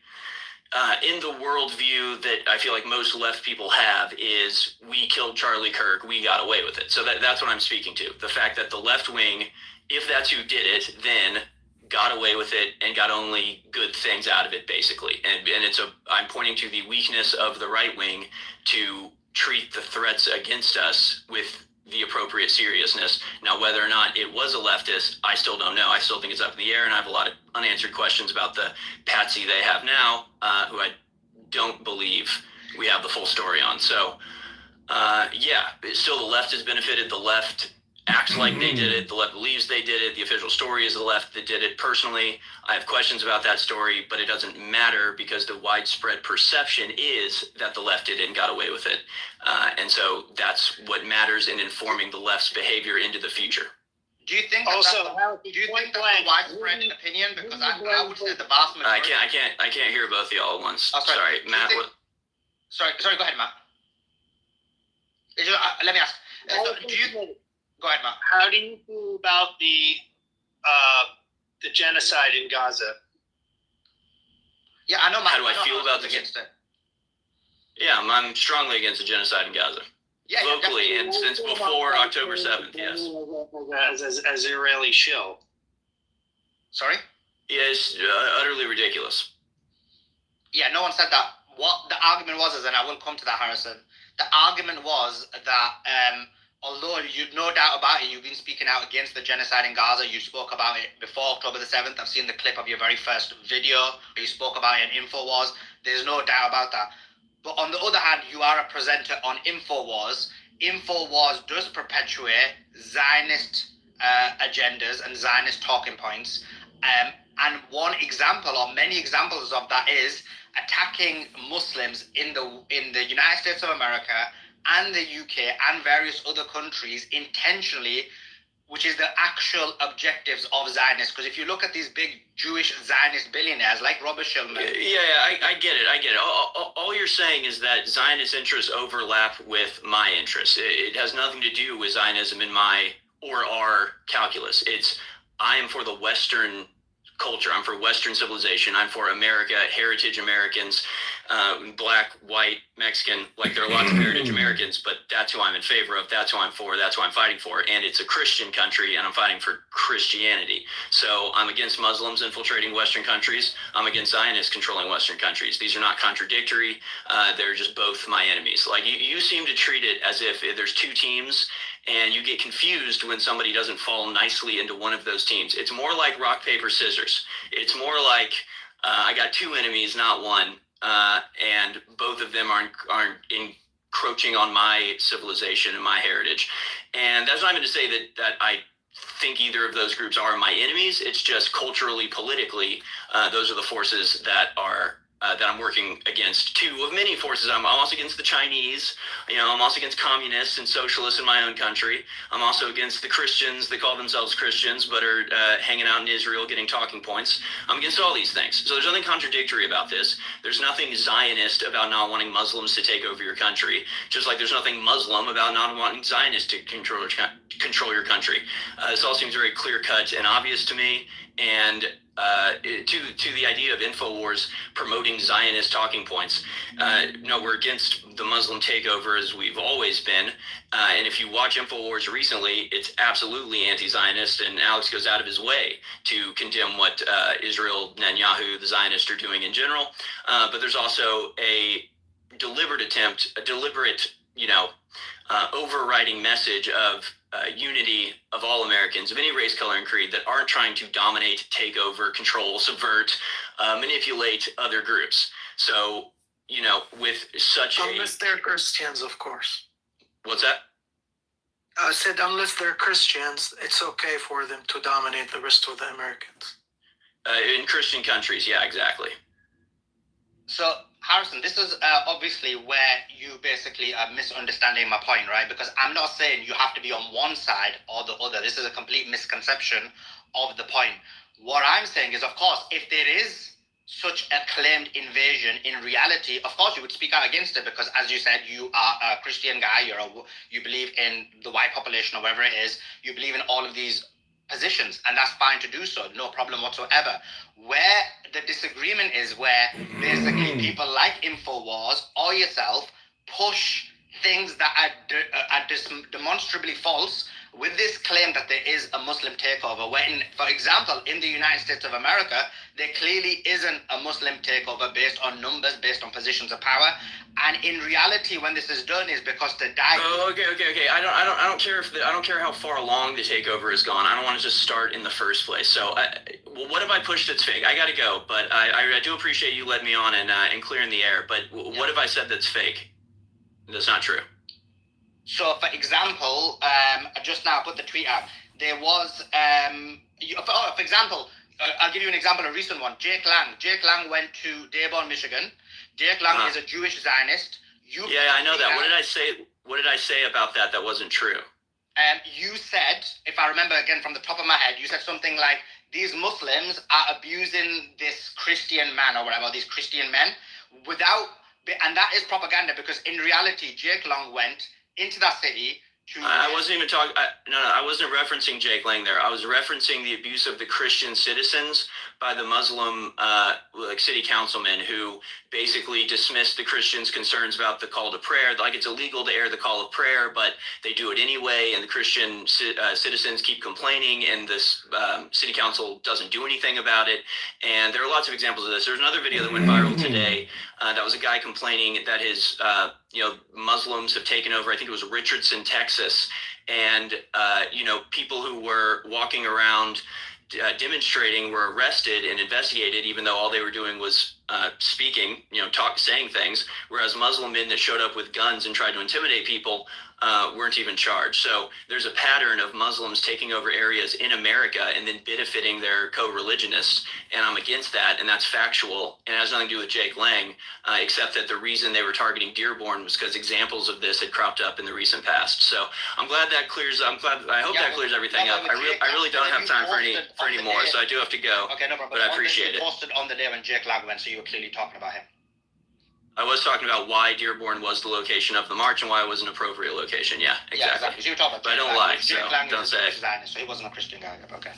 in the worldview that I feel like most left people have is we killed Charlie Kirk, we got away with it. So that's what I'm speaking to. The fact that the left wing, if that's who did it, then got away with it and got only good things out of it, basically. And I'm pointing to the weakness of the right wing to treat the threats against us with the appropriate seriousness. Now, whether or not it was a leftist, I still don't know. I still think it's up in the air, and I have a lot of unanswered questions about the patsy they have now, who I don't believe we have the full story on. So, still the left has benefited. The left acts like they did it. The left believes they did it. The official story is the left that did it. Personally, I have questions about that story, but it doesn't matter because the widespread perception is that the left did it and got away with it. And so that's what matters in informing the left's behavior into the future. Do you think that's a widespread opinion? Because I would say the vast majority. I can't hear both of y'all at once. Oh, sorry, Matt. Sorry, go ahead, Matt. Let me ask. Go ahead, Matt. How do you feel about the genocide in Gaza? Yeah, I know. Matt, how do I feel about against it? Yeah, I'm strongly against the genocide in Gaza. Yeah, locally, and since before October 7th, yes. As Israeli shill. Sorry? Yes, utterly ridiculous. Yeah, no one said that. What the argument was, and I will come to that, Harrison. The argument was that although you've no doubt about it, you've been speaking out against the genocide in Gaza. You spoke about it before October the 7th. I've seen the clip of your very first video where you spoke about it in InfoWars. There's no doubt about that. But on the other hand, you are a presenter on InfoWars. InfoWars does perpetuate Zionist agendas and Zionist talking points. And one example, or many examples of that, is attacking Muslims in the United States of America and the UK and various other countries intentionally, which is the actual objectives of Zionists. Because if you look at these big Jewish Zionist billionaires like Robert Shulman. I get it. All you're saying is that Zionist interests overlap with my interests. It has nothing to do with Zionism in my or our calculus. I am for the Western culture. I'm for Western civilization. I'm for America, heritage Americans, black, white, Mexican. Like, there are lots of heritage Americans, but that's who I'm in favor of. That's who I'm for. That's who I'm fighting for. And it's a Christian country, and I'm fighting for Christianity. So I'm against Muslims infiltrating Western countries. I'm against Zionists controlling Western countries. These are not contradictory. They're just both my enemies. Like, you seem to treat it as if there's two teams, and you get confused when somebody doesn't fall nicely into one of those teams. It's more like rock, paper, scissors. It's more like I got two enemies, not one, and both of them aren't encroaching on my civilization and my heritage. And that's not even to say that I think either of those groups are my enemies. It's just culturally, politically, those are the forces that I'm working against. Two of many forces. I'm also against the Chinese. I'm also against communists and socialists in my own country. I'm also against the Christians that call themselves Christians but are hanging out in Israel getting talking points. I'm against all these things. So there's nothing contradictory about this. There's nothing Zionist about not wanting Muslims to take over your country, just like there's nothing Muslim about not wanting Zionists to control your country. This all seems very clear-cut and obvious to me, and to the idea of InfoWars promoting Zionist talking points. No, we're against the Muslim takeover, as we've always been. And if you watch InfoWars recently, it's absolutely anti-Zionist, and Alex goes out of his way to condemn what Israel, Netanyahu, the Zionists are doing in general. But there's also a deliberate overriding message of unity of all Americans of any race, color, and creed that aren't trying to dominate, take over, control, subvert, manipulate other groups. So, with such unless they're Christians, of course. What's that? I said unless they're Christians, it's okay for them to dominate the rest of the Americans. In Christian countries, yeah, exactly. So, Harrison, this is obviously where you basically are misunderstanding my point, right? Because I'm not saying you have to be on one side or the other. This is a complete misconception of the point. What I'm saying is, of course, if there is such a claimed invasion, in reality, of course, you would speak out against it because, as you said, you are a Christian guy. You believe in the white population or whatever it is. You believe in all of these positions, and that's fine to do so, no problem whatsoever. Where the disagreement is, where basically people like InfoWars or yourself push things that are demonstrably false with this claim that there is a Muslim takeover, when, for example, in the United States of America, there clearly isn't a Muslim takeover based on numbers, based on positions of power. And in reality, when this is done, is because the Oh, okay. I don't care I don't care how far along the takeover has gone. I don't want to just start in the first place. So, well, what have I pushed that's fake? I got to go, but I do appreciate you letting me on and clearing the air. But what have I said that's fake? That's not true. So, for example, just now I put the tweet out. There was, for example, I'll give you an example, a recent one. Jake Lang went to Dearborn, Michigan. Jake Lang is a Jewish Zionist. Yeah, I know that. What did I say about that wasn't true? You said, if I remember again from the top of my head, you said something like, these Muslims are abusing this Christian man or whatever, these Christian men, and that is propaganda, because in reality, Jake Lang went into that city to... I wasn't even talking... I wasn't referencing Jake Lang there. I was referencing the abuse of the Christian citizens by the Muslim city councilmen who basically dismissed the Christians' concerns about the call to prayer. Like, it's illegal to air the call of prayer, but they do it anyway, and the Christian citizens keep complaining, and this city council doesn't do anything about it. And there are lots of examples of this. There's another video that went viral today that was a guy complaining that his Muslims have taken over, I think it was Richardson, Texas, and people who were walking around demonstrating were arrested and investigated, even though all they were doing was speaking, saying things, whereas Muslim men that showed up with guns and tried to intimidate people weren't even charged. So there's a pattern of Muslims taking over areas in America and then benefiting their co-religionists, and I'm against that, and that's factual, and it has nothing to do with Jake Lang, except that the reason they were targeting Dearborn was because examples of this had cropped up in the recent past. So I hope that clears everything up. I really don't have time for any more, so I do have to go. Okay, no problem. But I appreciate it. Posted on the day when Jake Lang went, so you were clearly talking about him. I was talking about why Dearborn was the location of the march and why it was an appropriate location. Yeah, exactly. Yeah, exactly. So you were talking about but I don't lie, so don't say. So he wasn't a Christian guy. Okay.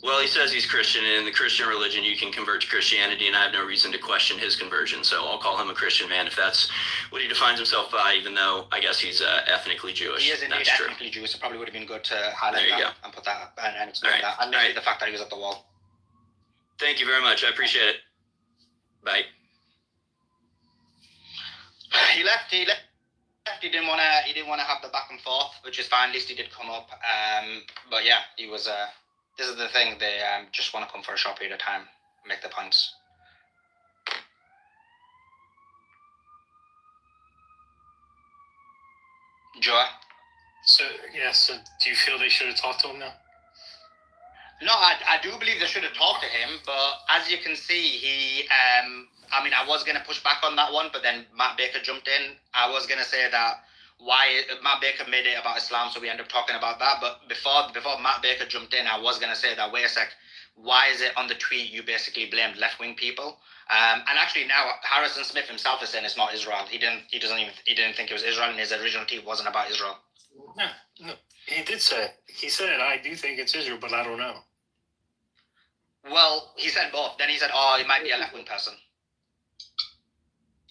Well, he says he's Christian, and in the Christian religion, you can convert to Christianity, and I have no reason to question his conversion. So I'll call him a Christian man if that's what he defines himself by, even though I guess he's ethnically Jewish. He is indeed that's ethnically Jewish. So probably would have been good to highlight that and put that and explain that. And maybe the fact that he was at the wall. Thank you very much. I appreciate it. Bye. He left. He didn't want to have the back and forth, which is fine. At least he did come up. But yeah, he was. This is the thing. They just want to come for a short period of time, make the points. Joe. So do you feel they should have talked to him now? No, I do believe they should have talked to him, but as you can see, he. I was going to push back on that one, but then Matt Baker jumped in. I was going to say that Matt Baker made it about Islam, so we end up talking about that. But before Matt Baker jumped in, I was going to say that, wait a sec, why is it on the tweet you basically blamed left-wing people? And actually now Harrison Smith himself is saying it's not Israel. He didn't think it was Israel, and his original tweet wasn't about Israel. No, he did say it. He said, I do think it's Israel, but I don't know. Well, he said both. Then he said, it might be a left-wing person.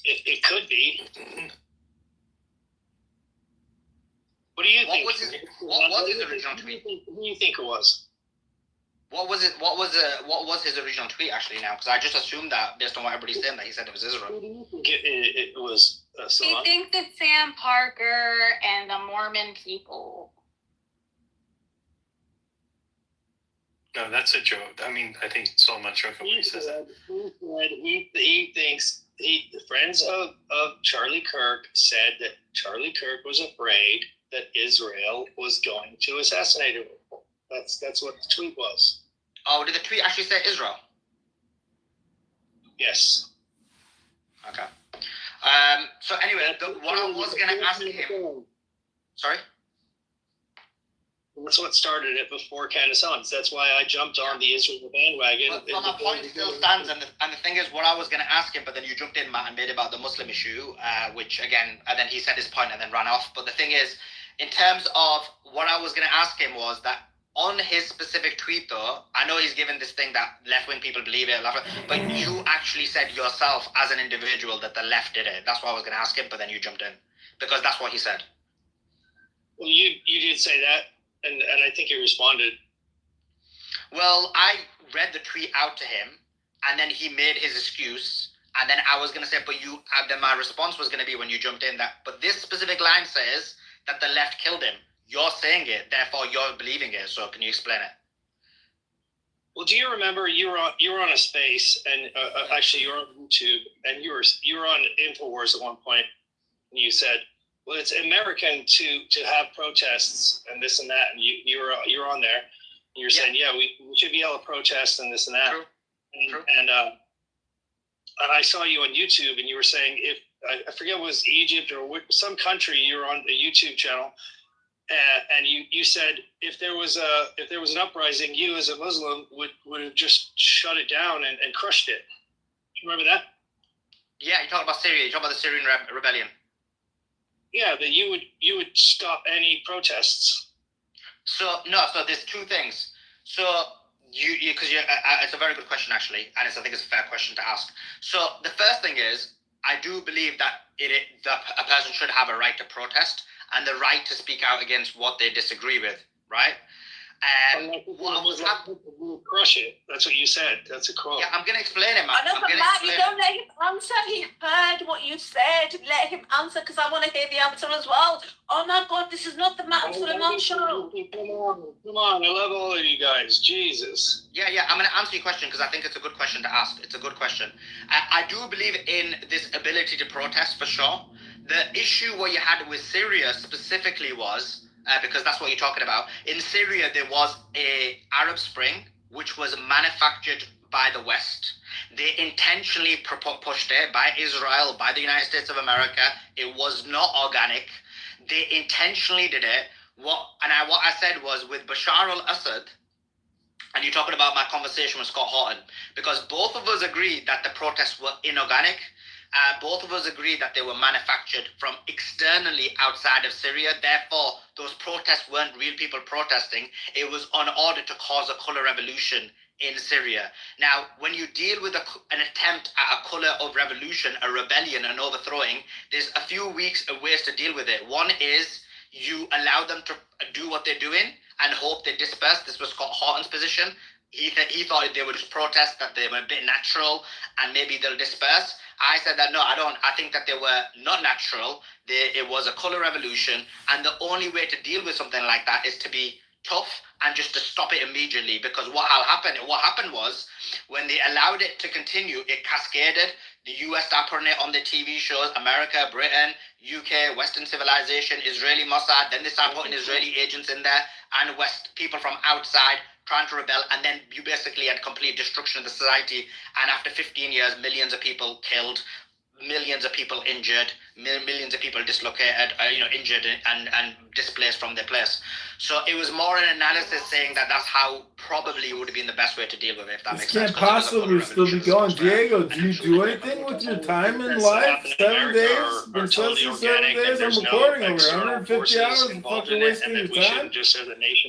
It could be. What do you think? What was his original tweet? Who do you think it was? What was it? What was his original tweet actually? Now, because I just assumed that based on what everybody's saying that he said it was Israel. Who do you think it was? He thinks it's Sam Parker and the Mormon people. No, that's a joke. I think Solomon joking when he says that. He thinks the friends of Charlie Kirk said that Charlie Kirk was afraid that Israel was going to assassinate him. That's what the tweet was. Oh, did the tweet actually say Israel? Yes. Okay. So anyway, what I was going to ask him... Sorry? That's what started it before Candace Owens. That's why I jumped on the Israel bandwagon. But my point still stands, and the thing is, what I was going to ask him, but then you jumped in, Matt, and made it about the Muslim issue, which again, and then he said his point and then ran off. But the thing is, in terms of what I was going to ask him was that On his specific tweet, though, I know he's given this thing that left-wing people believe it, but you actually said yourself as an individual that the left did it. That's why I was going to ask him, but then you jumped in because that's what he said. Well, you did say that, and I think he responded. Well, I read the tweet out to him, and then he made his excuse, and then I was going to say, but you. Then my response was going to be when you jumped in that, but this specific line says that the left killed him. You're saying it, therefore you're believing it. So can you explain it? Well, do you remember you were on a space, and actually you were on YouTube, and you were on Infowars at one point, and you said, "Well, it's American to have protests and this and that," and you were on there, and you're saying, "Yeah, we should be able to protest and this and that." True. And I saw you on YouTube, and you were saying if I forget what it was Egypt or some country, you were on a YouTube channel. And you said if there was an uprising, you as a Muslim would have just shut it down and crushed it. Do you remember that? Yeah, you're talking about Syria. You're talking about the Syrian rebellion. Yeah, that you would stop any protests. So there's two things. So because it's a very good question actually, and I think it's a fair question to ask. So the first thing is I do believe that a person should have a right to protest and the right to speak out against what they disagree with, right? What was happening? Crush it. That's what you said. That's a quote. Yeah, I'm going to explain it, man. I know, but Matt, you don't let him answer. He heard what you said. Let him answer because I want to hear the answer as well. Oh my God, this is not the Matt Suleiman show. Come on, I love all of you guys. Jesus. Yeah, I'm going to answer your question because I think it's a good question to ask. It's a good question. I do believe in this ability to protest for sure. The issue what you had with Syria specifically was, because that's what you're talking about, in Syria there was a Arab Spring which was manufactured by the West. They intentionally pushed it by Israel, by the United States of America. It was not organic. They intentionally did it. What I said was with Bashar al-Assad, and you're talking about my conversation with Scott Horton, because both of us agreed that the protests were inorganic. Both of us agreed that they were manufactured from externally outside of Syria. Therefore, those protests weren't real people protesting. It was in order to cause a color revolution in Syria. Now, when you deal with an attempt at a color of revolution, a rebellion, an overthrowing, there's a few ways to deal with it. One is you allow them to do what they're doing and hope they disperse. This was Scott Horton's position. He thought they would just protest, that they were a bit natural and maybe they'll disperse. I said that no, I don't. I think that they were not natural. It was a color revolution, and the only way to deal with something like that is to be tough and just to stop it immediately. Because what happened was when they allowed it to continue, it cascaded. The US started putting it on the TV shows, America, Britain, UK, Western civilization, Israeli Mossad. Then they started putting Israeli agents in there and West people from outside trying to rebel, and then you basically had complete destruction of the society. And after 15 years, millions of people killed, millions of people injured, millions of people dislocated, injured and displaced from their place. So it was more an analysis saying that that's how probably would have been the best way to deal with it, if that makes sense. This can't possibly still be going. Diego, do you do anything with your time in life? 7 days? Been testing 7 days? I'm recording over 150 hours and fucking wasting your time?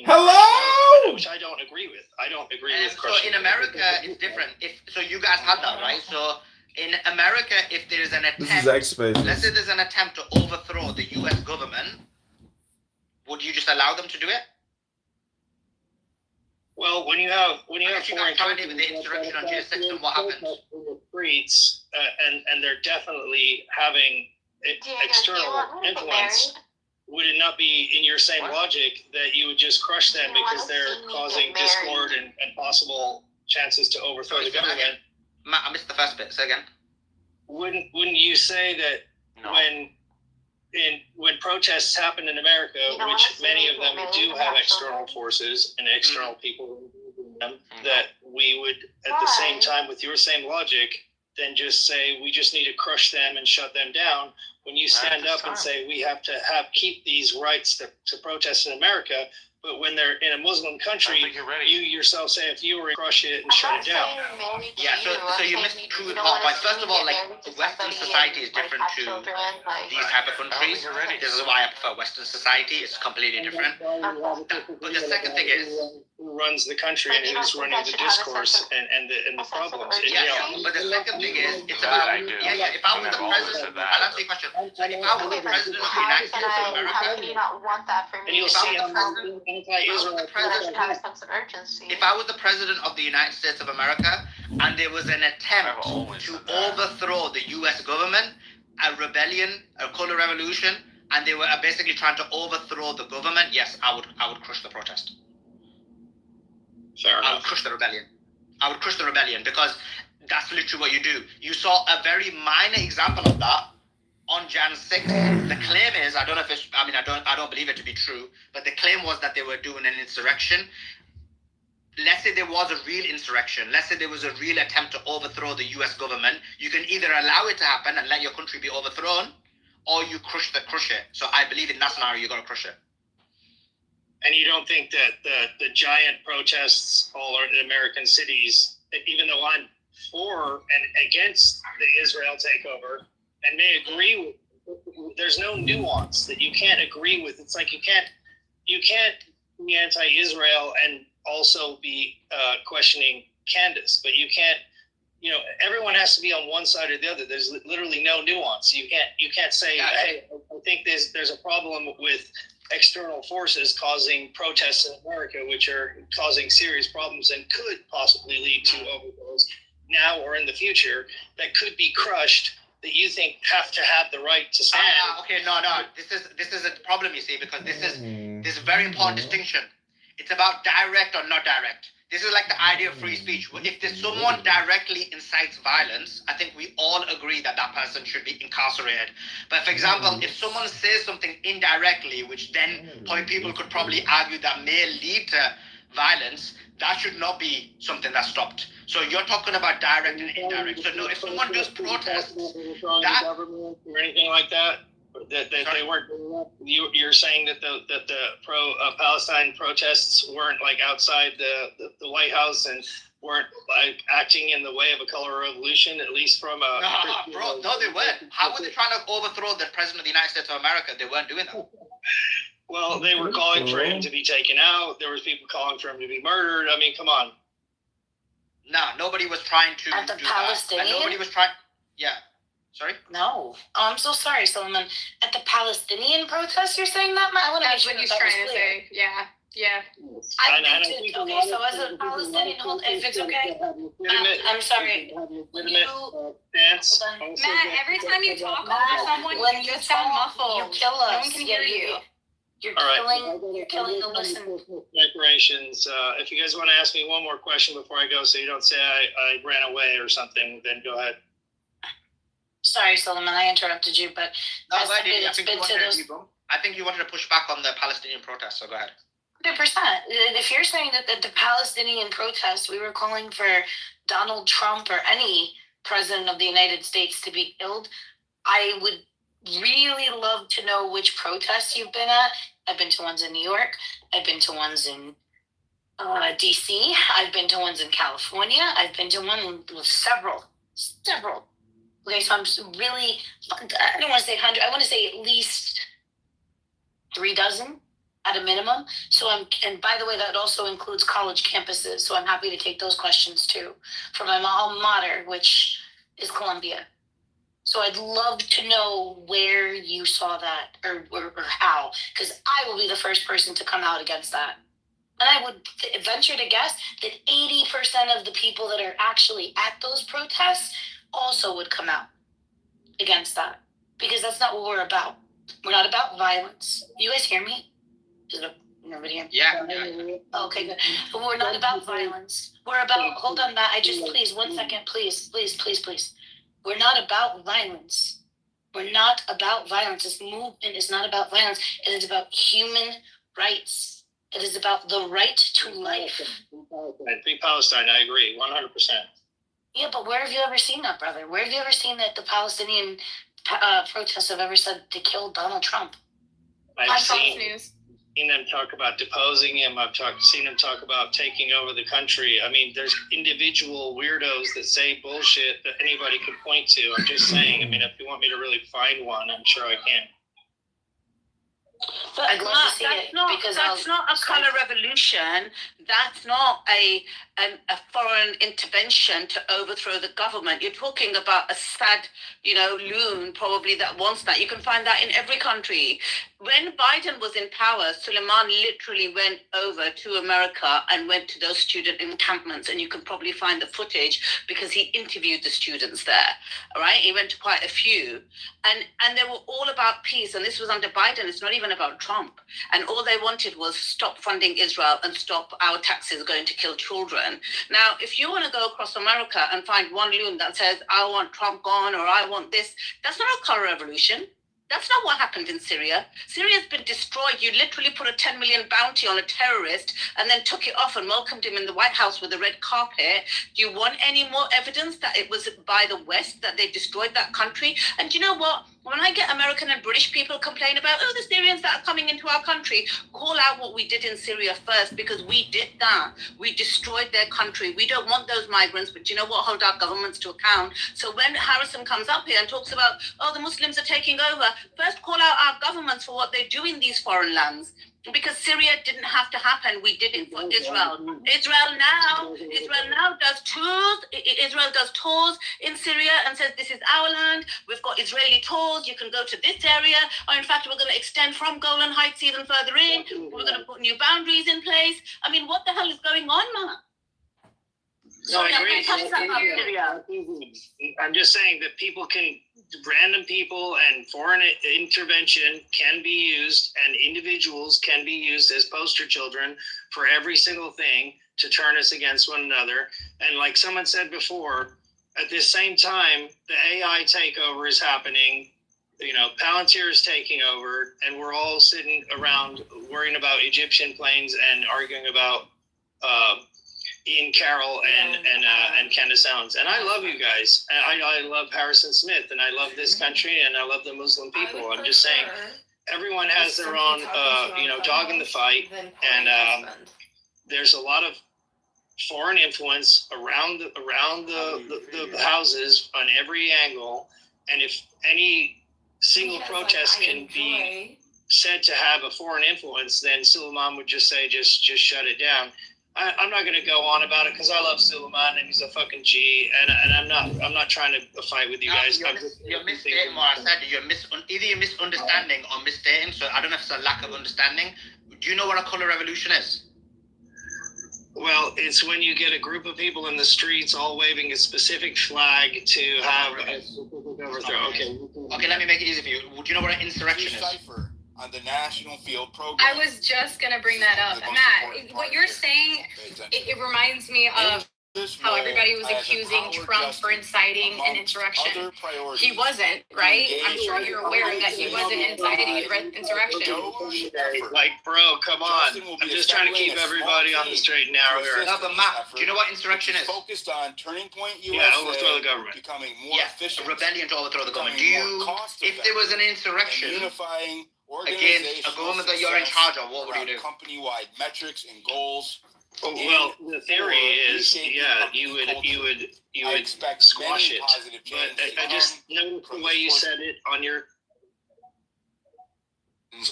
Hello! Which I don't agree with. I don't agree with. So in America, it's different. So you guys had that, right? So in America, if there is an attempt, let's say there's an attempt to overthrow the U.S. government, would you just allow them to do it? Well, when you have foreign countries with the insurrection on June 6th, and what happened? In the streets, and they're definitely having external influence. Would it not be in your same logic that you would just crush them because they're causing discord and possible chances to overthrow the government? Matt, I missed the first bit. Say again. Wouldn't you say that when protests happen in America, which many of them do have external forces and external people in them, that we would at the same time, with your same logic, then just say we just need to crush them and shut them down? When you stand up and say we have to keep these rights to protest in America, But when they're in a Muslim country, you yourself say if you were to crush it and shut it down. Yeah, so you missed two important points. First of all, like Western society is different to these type of countries. This is why I prefer Western society. It's completely different. But the second thing is, who runs the country and who's running the discourse and the problems. And, yeah, but the second thing is, it's about, if I was the president, I'll answer your question. So if I was the president of the United States of America, How can you not want that for me? and you'll see how anti-Israel if I was the president of the United States of America and there was an attempt to overthrow the US government, a rebellion, a color revolution, and they were basically trying to overthrow the government, yes, I would crush the protest. I would crush the rebellion. I would crush the rebellion because that's literally what you do. You saw a very minor example of that on Jan 6th. The claim is, I don't know if it's, I don't believe it to be true, but the claim was that they were doing an insurrection. Let's say there was a real insurrection. Let's say there was a real attempt to overthrow the US government. You can either allow it to happen and let your country be overthrown, or you crush it. So I believe in that scenario, you got to crush it. And you don't think that the giant protests all over the American cities, even though I'm for and against the Israel takeover, and may agree with, there's no nuance that you can't agree with. It's like you can't be anti-Israel and also be questioning Candace, but you can't. Everyone has to be on one side or the other. There's literally no nuance. You can't say, hey, I think there's a problem with external forces causing protests in America, which are causing serious problems and could possibly lead to overthrows now or in the future that could be crushed, that you think have to have the right to stand. No. This is a problem, you see, because this is a very important distinction. It's about direct or not direct. This is like the idea of free speech. If there's someone directly incites violence, I think we all agree that that person should be incarcerated. But for example, if someone says something indirectly, which then people could probably argue that may lead to violence, that should not be something that's stopped. So you're talking about direct and indirect. So no, if someone does protests, that government or anything like that, that they weren't. You're saying that the pro-Palestine protests weren't like outside the White House and weren't like acting in the way of a color revolution, at least from a. No, they weren't. How were they trying to overthrow the president of the United States of America? They weren't doing that. Well, they were calling for him to be taken out. There was people calling for him to be murdered. I mean, come on. Nah, nobody was trying to At the do Palestinian? that. Nobody was trying. Yeah. Sorry? No. Oh, I'm so sorry, Solomon. At the Palestinian protest, you're saying that? I want to make That's sure what he's that trying was to clear. say. Yeah. I've been to, okay, so as a Palestinian, if it's okay, I'm sorry. When you, hold on. Matt, every time you talk over someone, when you sound muffled. you kill us. No one can hear you. You're All right. killing the listen. Decorations. If you guys want to ask me one more question before I go, so you don't say I ran away or something, then go ahead. Sorry, Solomon, I interrupted you, but I think you wanted to push back on the Palestinian protests, so go ahead. 100%. If you're saying that the Palestinian protests, we were calling for Donald Trump or any president of the United States to be killed, I would really love to know which protests you've been at. I've been to ones in New York. I've been to ones in DC. I've been to ones in California. I've been to one with several. Okay, so I'm really, I don't want to say 100. I want to say at least 3 dozen at a minimum. So and by the way, that also includes college campuses. So I'm happy to take those questions too from my alma mater, which is Columbia. So I'd love to know where you saw that or how, because I will be the first person to come out against that. And I would venture to guess that 80% of the people that are actually at those protests also would come out against that, because that's not what we're about. We're not about violence. You guys hear me? Nobody hear me? Yeah. Okay, good. But we're not about violence. We're about, hold on, Matt, please, 1 second, please. We're not about violence. We're not about violence. This movement is not about violence. It is about human rights. It is about the right to life. Free Palestine, I agree, 100%. Yeah, but where have you ever seen that, brother? Where have you ever seen that the Palestinian protests have ever said to kill Donald Trump? I've seen seen them talk about deposing him. I've seen them talk about taking over the country. I mean, there's individual weirdos that say bullshit that anybody could point to. I'm just saying. I mean, if you want me to really find one, I'm sure I can. But I'd love to see it because that's not a color revolution. That's not a foreign intervention to overthrow the government. You're talking about a sad, loon probably that wants that. You can find that in every country. When Biden was in power, Suleiman literally went over to America and went to those student encampments, and you can probably find the footage because he interviewed the students there. All right, he went to quite a few, and they were all about peace. And this was under Biden. It's not even about Trump. And all they wanted was stop funding Israel and stop our taxes going to kill children. Now, if you want to go across America and find one loon that says, I want Trump gone, or I want this, that's not a color revolution. That's not what happened in Syria. Syria's been destroyed. You literally put a 10 million bounty on a terrorist and then took it off and welcomed him in the White House with a red carpet. Do you want any more evidence that it was by the West that they destroyed that country? And you know what? When I get American and British people complain about, the Syrians that are coming into our country, call out what we did in Syria first, because we did that. We destroyed their country. We don't want those migrants, but you know what? Hold our governments to account. So when Harrison comes up here and talks about, the Muslims are taking over, first call out our governments for what they do in these foreign lands. Because Syria didn't have to happen, we did it for Israel. Israel now does tours. Israel does tours in Syria and says, this is our land. We've got Israeli tours. You can go to this area. Or in fact, we're going to extend from Golan Heights even further in. We're going to put new boundaries in place. I mean, what the hell is going on, man? No, I agree. I'm just saying that random people and foreign intervention can be used, and individuals can be used as poster children for every single thing to turn us against one another. And like someone said before, at the same time, the AI takeover is happening. Palantir is taking over, and we're all sitting around worrying about Egyptian planes and arguing about Ian Carroll and Candace Owens. And I love you guys. I love Harrison Smith, and I love this country, and I love the Muslim people. I'm just saying, everyone has their own, dog in the fight, and there's a lot of foreign influence around the houses on every angle. And if any single protest can be said to have a foreign influence, then Suleiman would just say, just shut it down. I'm not going to go on about it because I love Suleiman and he's a fucking G, and I'm not trying to fight with you guys. You're misstating what I said. Either you're misunderstanding or misstating. So I don't know if it's a lack of understanding. Do you know what a color revolution is? Well, it's when you get a group of people in the streets all waving a specific flag to have a specific overthrow. Okay, let me make it easy for you. Do you know what an insurrection is? On the National Field Program. I was just gonna bring that up, Matt. What you're saying, it reminds me of how everybody was accusing Trump for inciting an insurrection. He wasn't, right? I'm sure you're aware that he wasn't inciting an insurrection. Like, bro, come on. I'm just trying to keep everybody on the straight and narrow here. No, but Matt, do you know what insurrection is? Focused on Turning Point USA. Yeah, overthrow the government. Becoming more efficient. A rebellion to overthrow the government. If there was an insurrection unifying against a government that you're in charge of, what would you do? Company-wide metrics and goals. Well, the theory is, you would squash it. But I just noticed the way you said it on your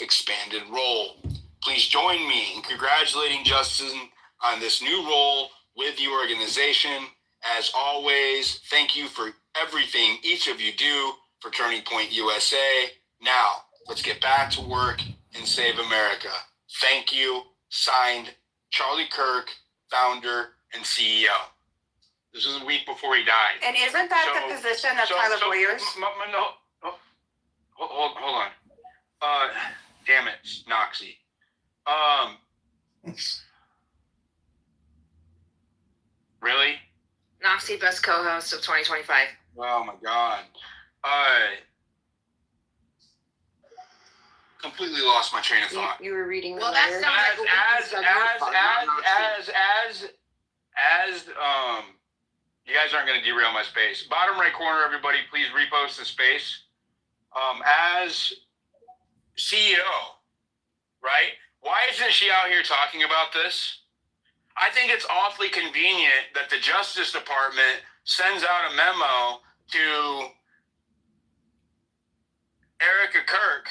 expanded role. Please join me in congratulating Justin on this new role with the organization. As always, thank you for everything each of you do for Turning Point USA. Now, let's get back to work and save America. Thank you. Signed, Charlie Kirk, founder and CEO. This was a week before he died. And isn't that the position of Tyler Boyers? No. Hold on. Damn it, Noxie. Really? Noxie, best co-host of 2025. Oh my God. Completely lost my train of thought. You were reading the Well, letter. that sounds As you guys aren't going to derail my space. Bottom right corner, everybody, please repost the space. As CEO, right? Why isn't she out here talking about this? I think it's awfully convenient that the Justice Department sends out a memo to Erica Kirk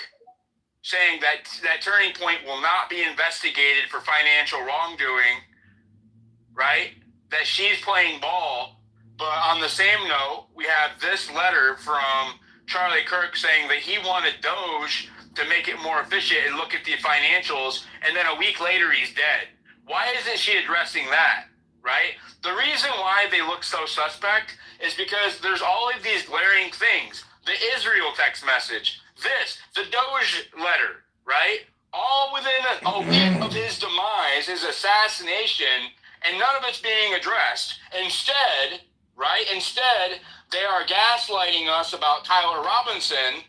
saying that Turning Point will not be investigated for financial wrongdoing, right? That she's playing ball. But on the same note, we have this letter from Charlie Kirk saying that he wanted Doge to make it more efficient and look at the financials, and then a week later he's dead. Why isn't she addressing that, right? The reason why they look so suspect is because there's all of these glaring things. The Israel text message, the Doge letter, right? All within a week of his demise, his assassination, and none of it's being addressed. Instead, they are gaslighting us about Tyler Robinson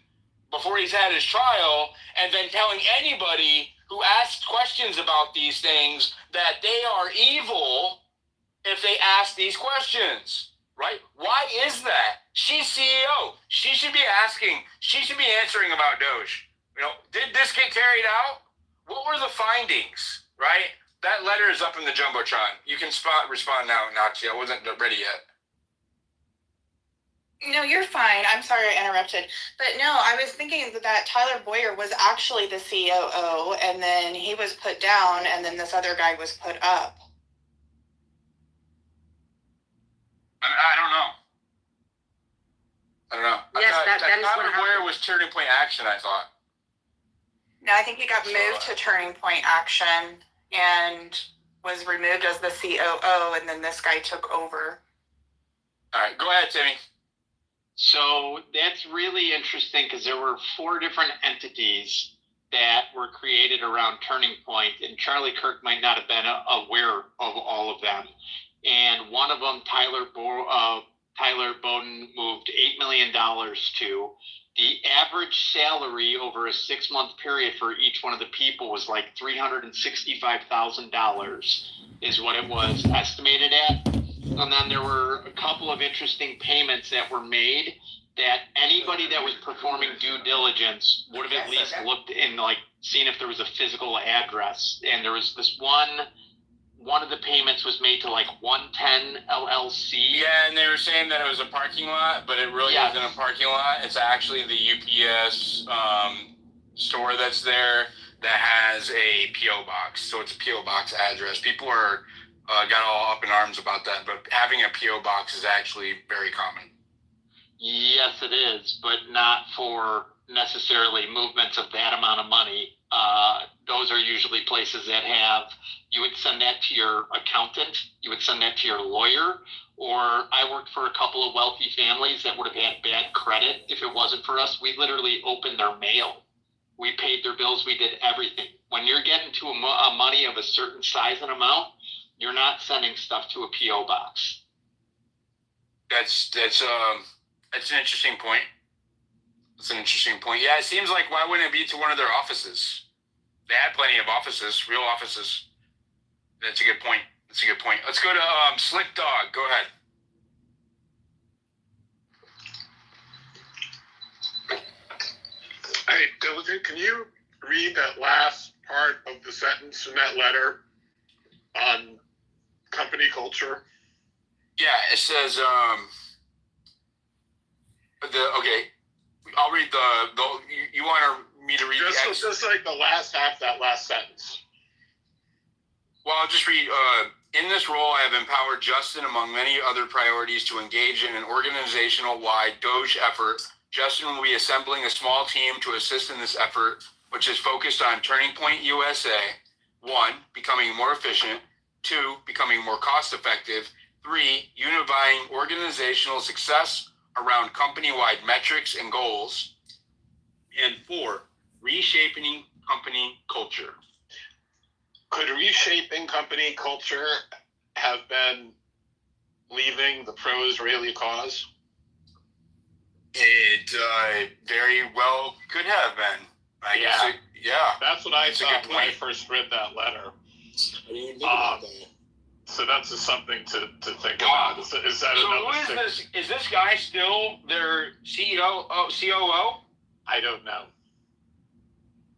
before he's had his trial, and then telling anybody who asks questions about these things that they are evil if they ask these questions, right? Why is that? She's CEO. She should be answering about Doge. You know, did this get carried out? What were the findings, right? That letter is up in the Jumbotron. You can respond now, Nachi. I wasn't ready yet. No, you're fine. I'm sorry I interrupted. But no, I was thinking that Tyler Boyer was actually the COO, and then he was put down, and then this other guy was put up. I don't know. Yes, that is what Tyler Boyer was Turning Point Action, I thought. No, I think he got moved to Turning Point Action and was removed as the COO, and then this guy took over. All right, go ahead, Timmy. So that's really interesting because there were 4 different entities that were created around Turning Point, and Charlie Kirk might not have been aware of all of them. And one of them, Tyler Bowden, moved $8 million to. The average salary over a 6-month period for each one of the people was like $365,000 is what it was estimated at. And then there were a couple of interesting payments that were made that anybody that was performing due diligence would have at least looked in, like, seen if there was a physical address. And there was this one of the payments was made to like 110 LLC. Yeah, and they were saying that it was a parking lot, but it really isn't a parking lot. It's actually the UPS store that's there that has a P.O. box. So it's a P.O. box address. People are got all up in arms about that, but having a P.O. box is actually very common. Yes, it is, but not for necessarily movements of that amount of money. Those are usually places that you would send that to your accountant, you would send that to your lawyer, or I worked for a couple of wealthy families that would have had bad credit if it wasn't for us. We literally opened their mail. We paid their bills, we did everything. When you're getting to a money of a certain size and amount, you're not sending stuff to a P.O. box. That's an interesting point. That's an interesting point. Yeah, it seems like, why wouldn't it be to one of their offices? They had plenty of offices, real offices. That's a good point. Let's go to Slick Dog. Go ahead. Hey, Diligent, can you read that last part of the sentence in that letter on company culture? Yeah, it says, okay, I'll read you want me to read just like the last half, that last sentence. Well, I'll just read, in this role, I have empowered Justin, among many other priorities, to engage in an organizational-wide Doge effort. Justin will be assembling a small team to assist in this effort, which is focused on Turning Point USA. 1, becoming more efficient. 2, becoming more cost-effective. 3, unifying organizational success around company-wide metrics and goals. And 4, reshaping company culture. Could reshaping company culture have been leaving the pro-Israeli cause? It very well could have been. I guess That's what I thought when I point. first read that letter. I didn't think about that. So that's just something to think about. Is that So another who is thing? this? Is this guy still their CEO, COO? I don't know.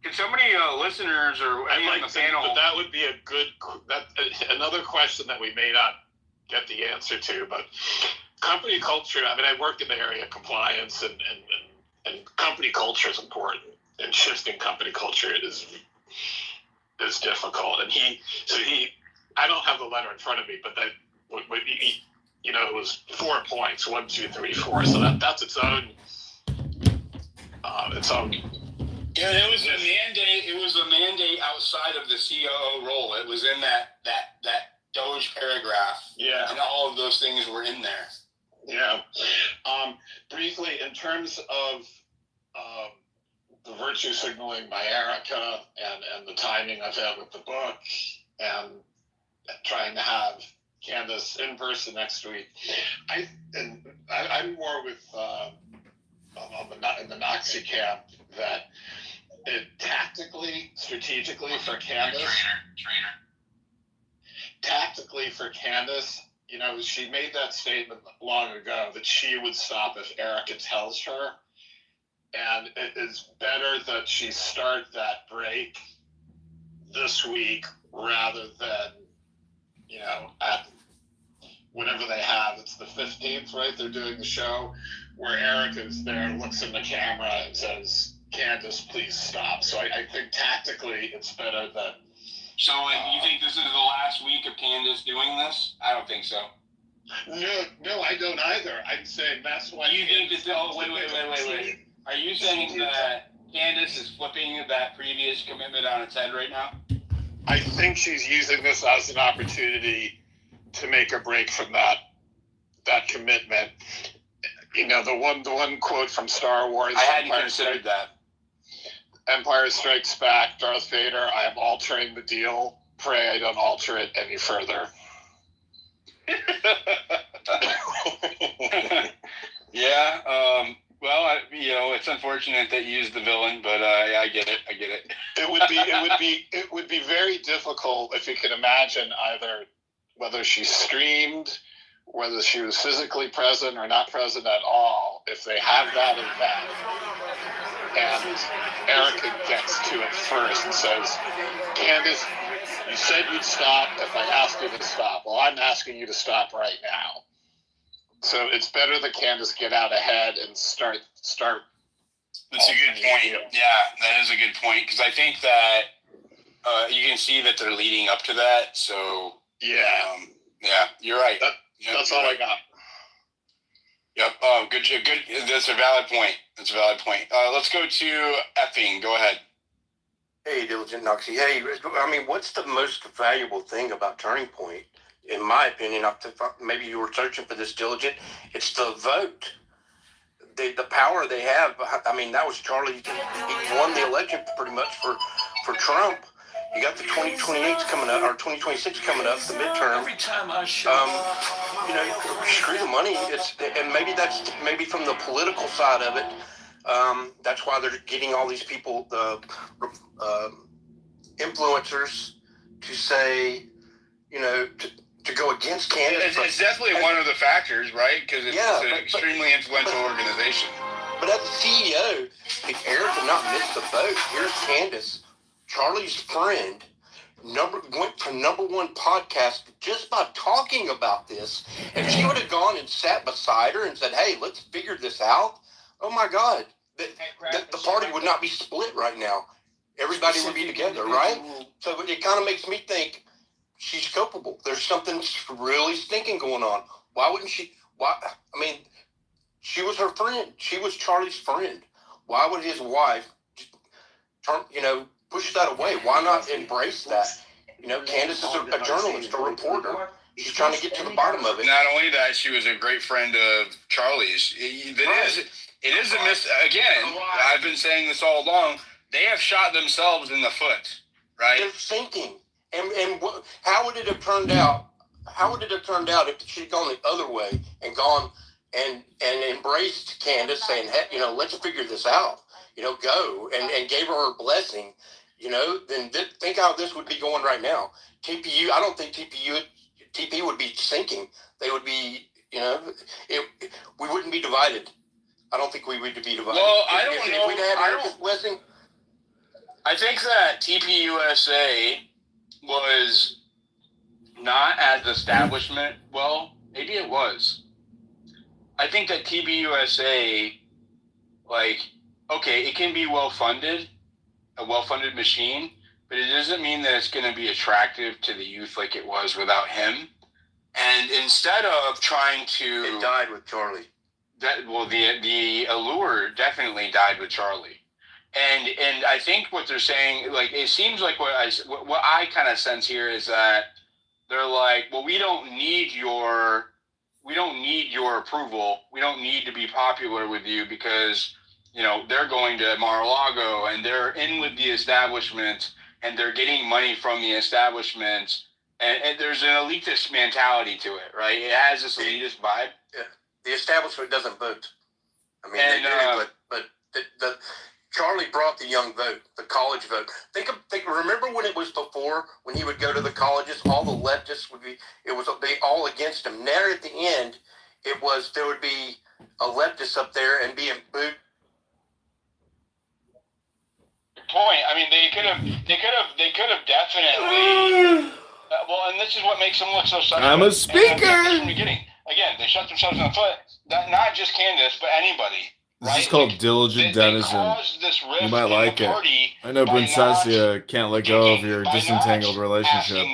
Can somebody, listeners or anyone on the panel? But that would be a good. Another question that we may not get the answer to, but company culture. I mean, I work in the area of compliance, and company culture is important. And shifting company culture is difficult. And I don't have the letter in front of me, but that it was 4 points, 1, 2, 3, 4. So that's its own. Yeah, it was a mandate. It was a mandate outside of the COO role. It was in that Doge paragraph. Yeah, and all of those things were in there. Yeah. Briefly, in terms of the virtue signaling by Erica and the timing of it with the book and trying to have Candace in person next week, I'm more with in the Nazi camp that it tactically, strategically for Candace. Tactically for Candace, she made that statement long ago that she would stop if Erica tells her. And it is better that she start that break this week rather than, at whenever they have. It's the 15th, right? They're doing the show where Erica's there, looks in the camera and says, Candace, please stop. So I think tactically it's better that. So you think this is the last week of Candace doing this? I don't think so. No, I don't either. I'm saying that's why. Do you think that? Oh, wait. Are you saying that Candace is flipping that previous commitment on its head right now? I think she's using this as an opportunity to make a break from that commitment. The one quote from Star Wars. I hadn't considered that. Empire Strikes Back, Darth Vader, I am altering the deal. Pray I don't alter it any further. Yeah, well, it's unfortunate that you used the villain, but I get it. It would be very difficult if you could imagine either whether she streamed, whether she was physically present or not present at all. If they have that event, and Erica gets to it first and says, Candace, you said you'd stop if I asked you to stop. Well, I'm asking you to stop right now. So it's better that Candace get out ahead and start. That's a good point. Yeah, that is a good point. Because I think that you can see that they're leading up to that. So yeah, you're right. That's all I got. Yep. Good. That's a valid point. Let's go to Effing. Go ahead. Hey, Diligent Noxie. Hey, what's the most valuable thing about Turning Point? In my opinion, maybe you were searching for this, Diligent. It's the vote. The power they have. That was Charlie. He won the election pretty much for Trump. You got the 2028 coming up, or 2026 coming up, the midterm. Every time I show screw the money. And maybe that's from the political side of it. That's why they're getting all these people, the influencers, to say, to go against Candace. It's definitely one of the factors, right? Because it's an extremely influential organization. But as the CEO, if Eric did not miss the vote, here's Candace, Charlie's friend, went to #1 podcast just by talking about this. If she would have gone and sat beside her and said, hey, let's figure this out, oh my God, the party would not be split right now. Everybody would be together, right? So it kind of makes me think she's culpable. There's something really stinking going on. Why wouldn't she? She was her friend. She was Charlie's friend. Why would his wife, push that away? Why not embrace that? Candace is a journalist, a reporter. She's trying to get to the bottom of it. Not only that, she was a great friend of Charlie's. It is a miss. Again, I've been saying this all along. They have shot themselves in the foot, right? They're sinking. And how would it have turned out? How would it have turned out if she'd gone the other way and gone and embraced Candace, saying, hey, let's figure this out. Go and gave her her blessing. Then think how this would be going right now. TPU, I don't think TP would be sinking. They would be, we wouldn't be divided. I don't think we would be divided. Well, I don't know. If we'd had Erica's blessing. I think that TPUSA was not as establishment. Well, maybe it was. I think that TPUSA, like, okay, it can be well-funded, a well-funded machine, but it doesn't mean that it's going to be attractive to the youth like it was without him. And instead of trying to... It died with Charlie. The allure definitely died with Charlie. And I think what they're saying, like, it seems like what I kind of sense here is that they're like, well, we don't need your approval. We don't need to be popular with you because, you know, they're going to Mar-a-Lago and they're in with the establishment and they're getting money from the establishment. And there's an elitist mentality to it, right? It has this elitist vibe. Yeah. The establishment doesn't vote. I mean, they do, but the Charlie brought the young vote, the college vote. Remember when it was before, when he would go to the colleges, all the leftists would be, they all against him. There at the end, there would be a leftist up there and being booed. Point. I mean, they could have definitely. Well, and this is what makes them look so suspect. I'm a speaker. From the beginning. Again, they shot themselves in the foot. Not just Candace, but anybody. This is called Diligent Denizen. You might like it. I know Princessia can't let go of your disentangled relationship,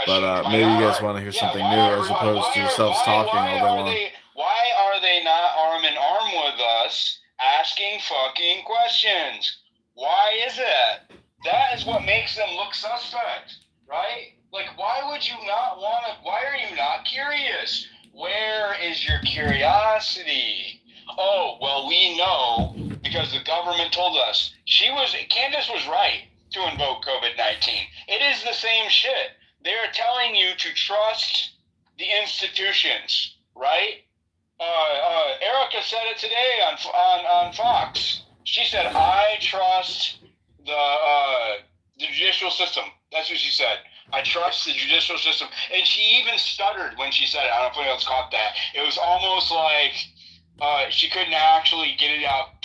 but maybe you guys want to hear something new as opposed to yourselves talking all day long. Why are they not arm in arm with us asking fucking questions? Why is it? That is what makes them look suspect, right? Like, why would you not want to? Why are you not curious? Where is your curiosity? Oh, well, we know because the government told us. Candace was right to invoke COVID-19. It is the same shit. They're telling you to trust the institutions, right? Erica said it today on Fox. She said, I trust the judicial system. That's what she said. I trust the judicial system. And she even stuttered when she said it. I don't know if anyone else caught that. It was almost like she couldn't actually get it out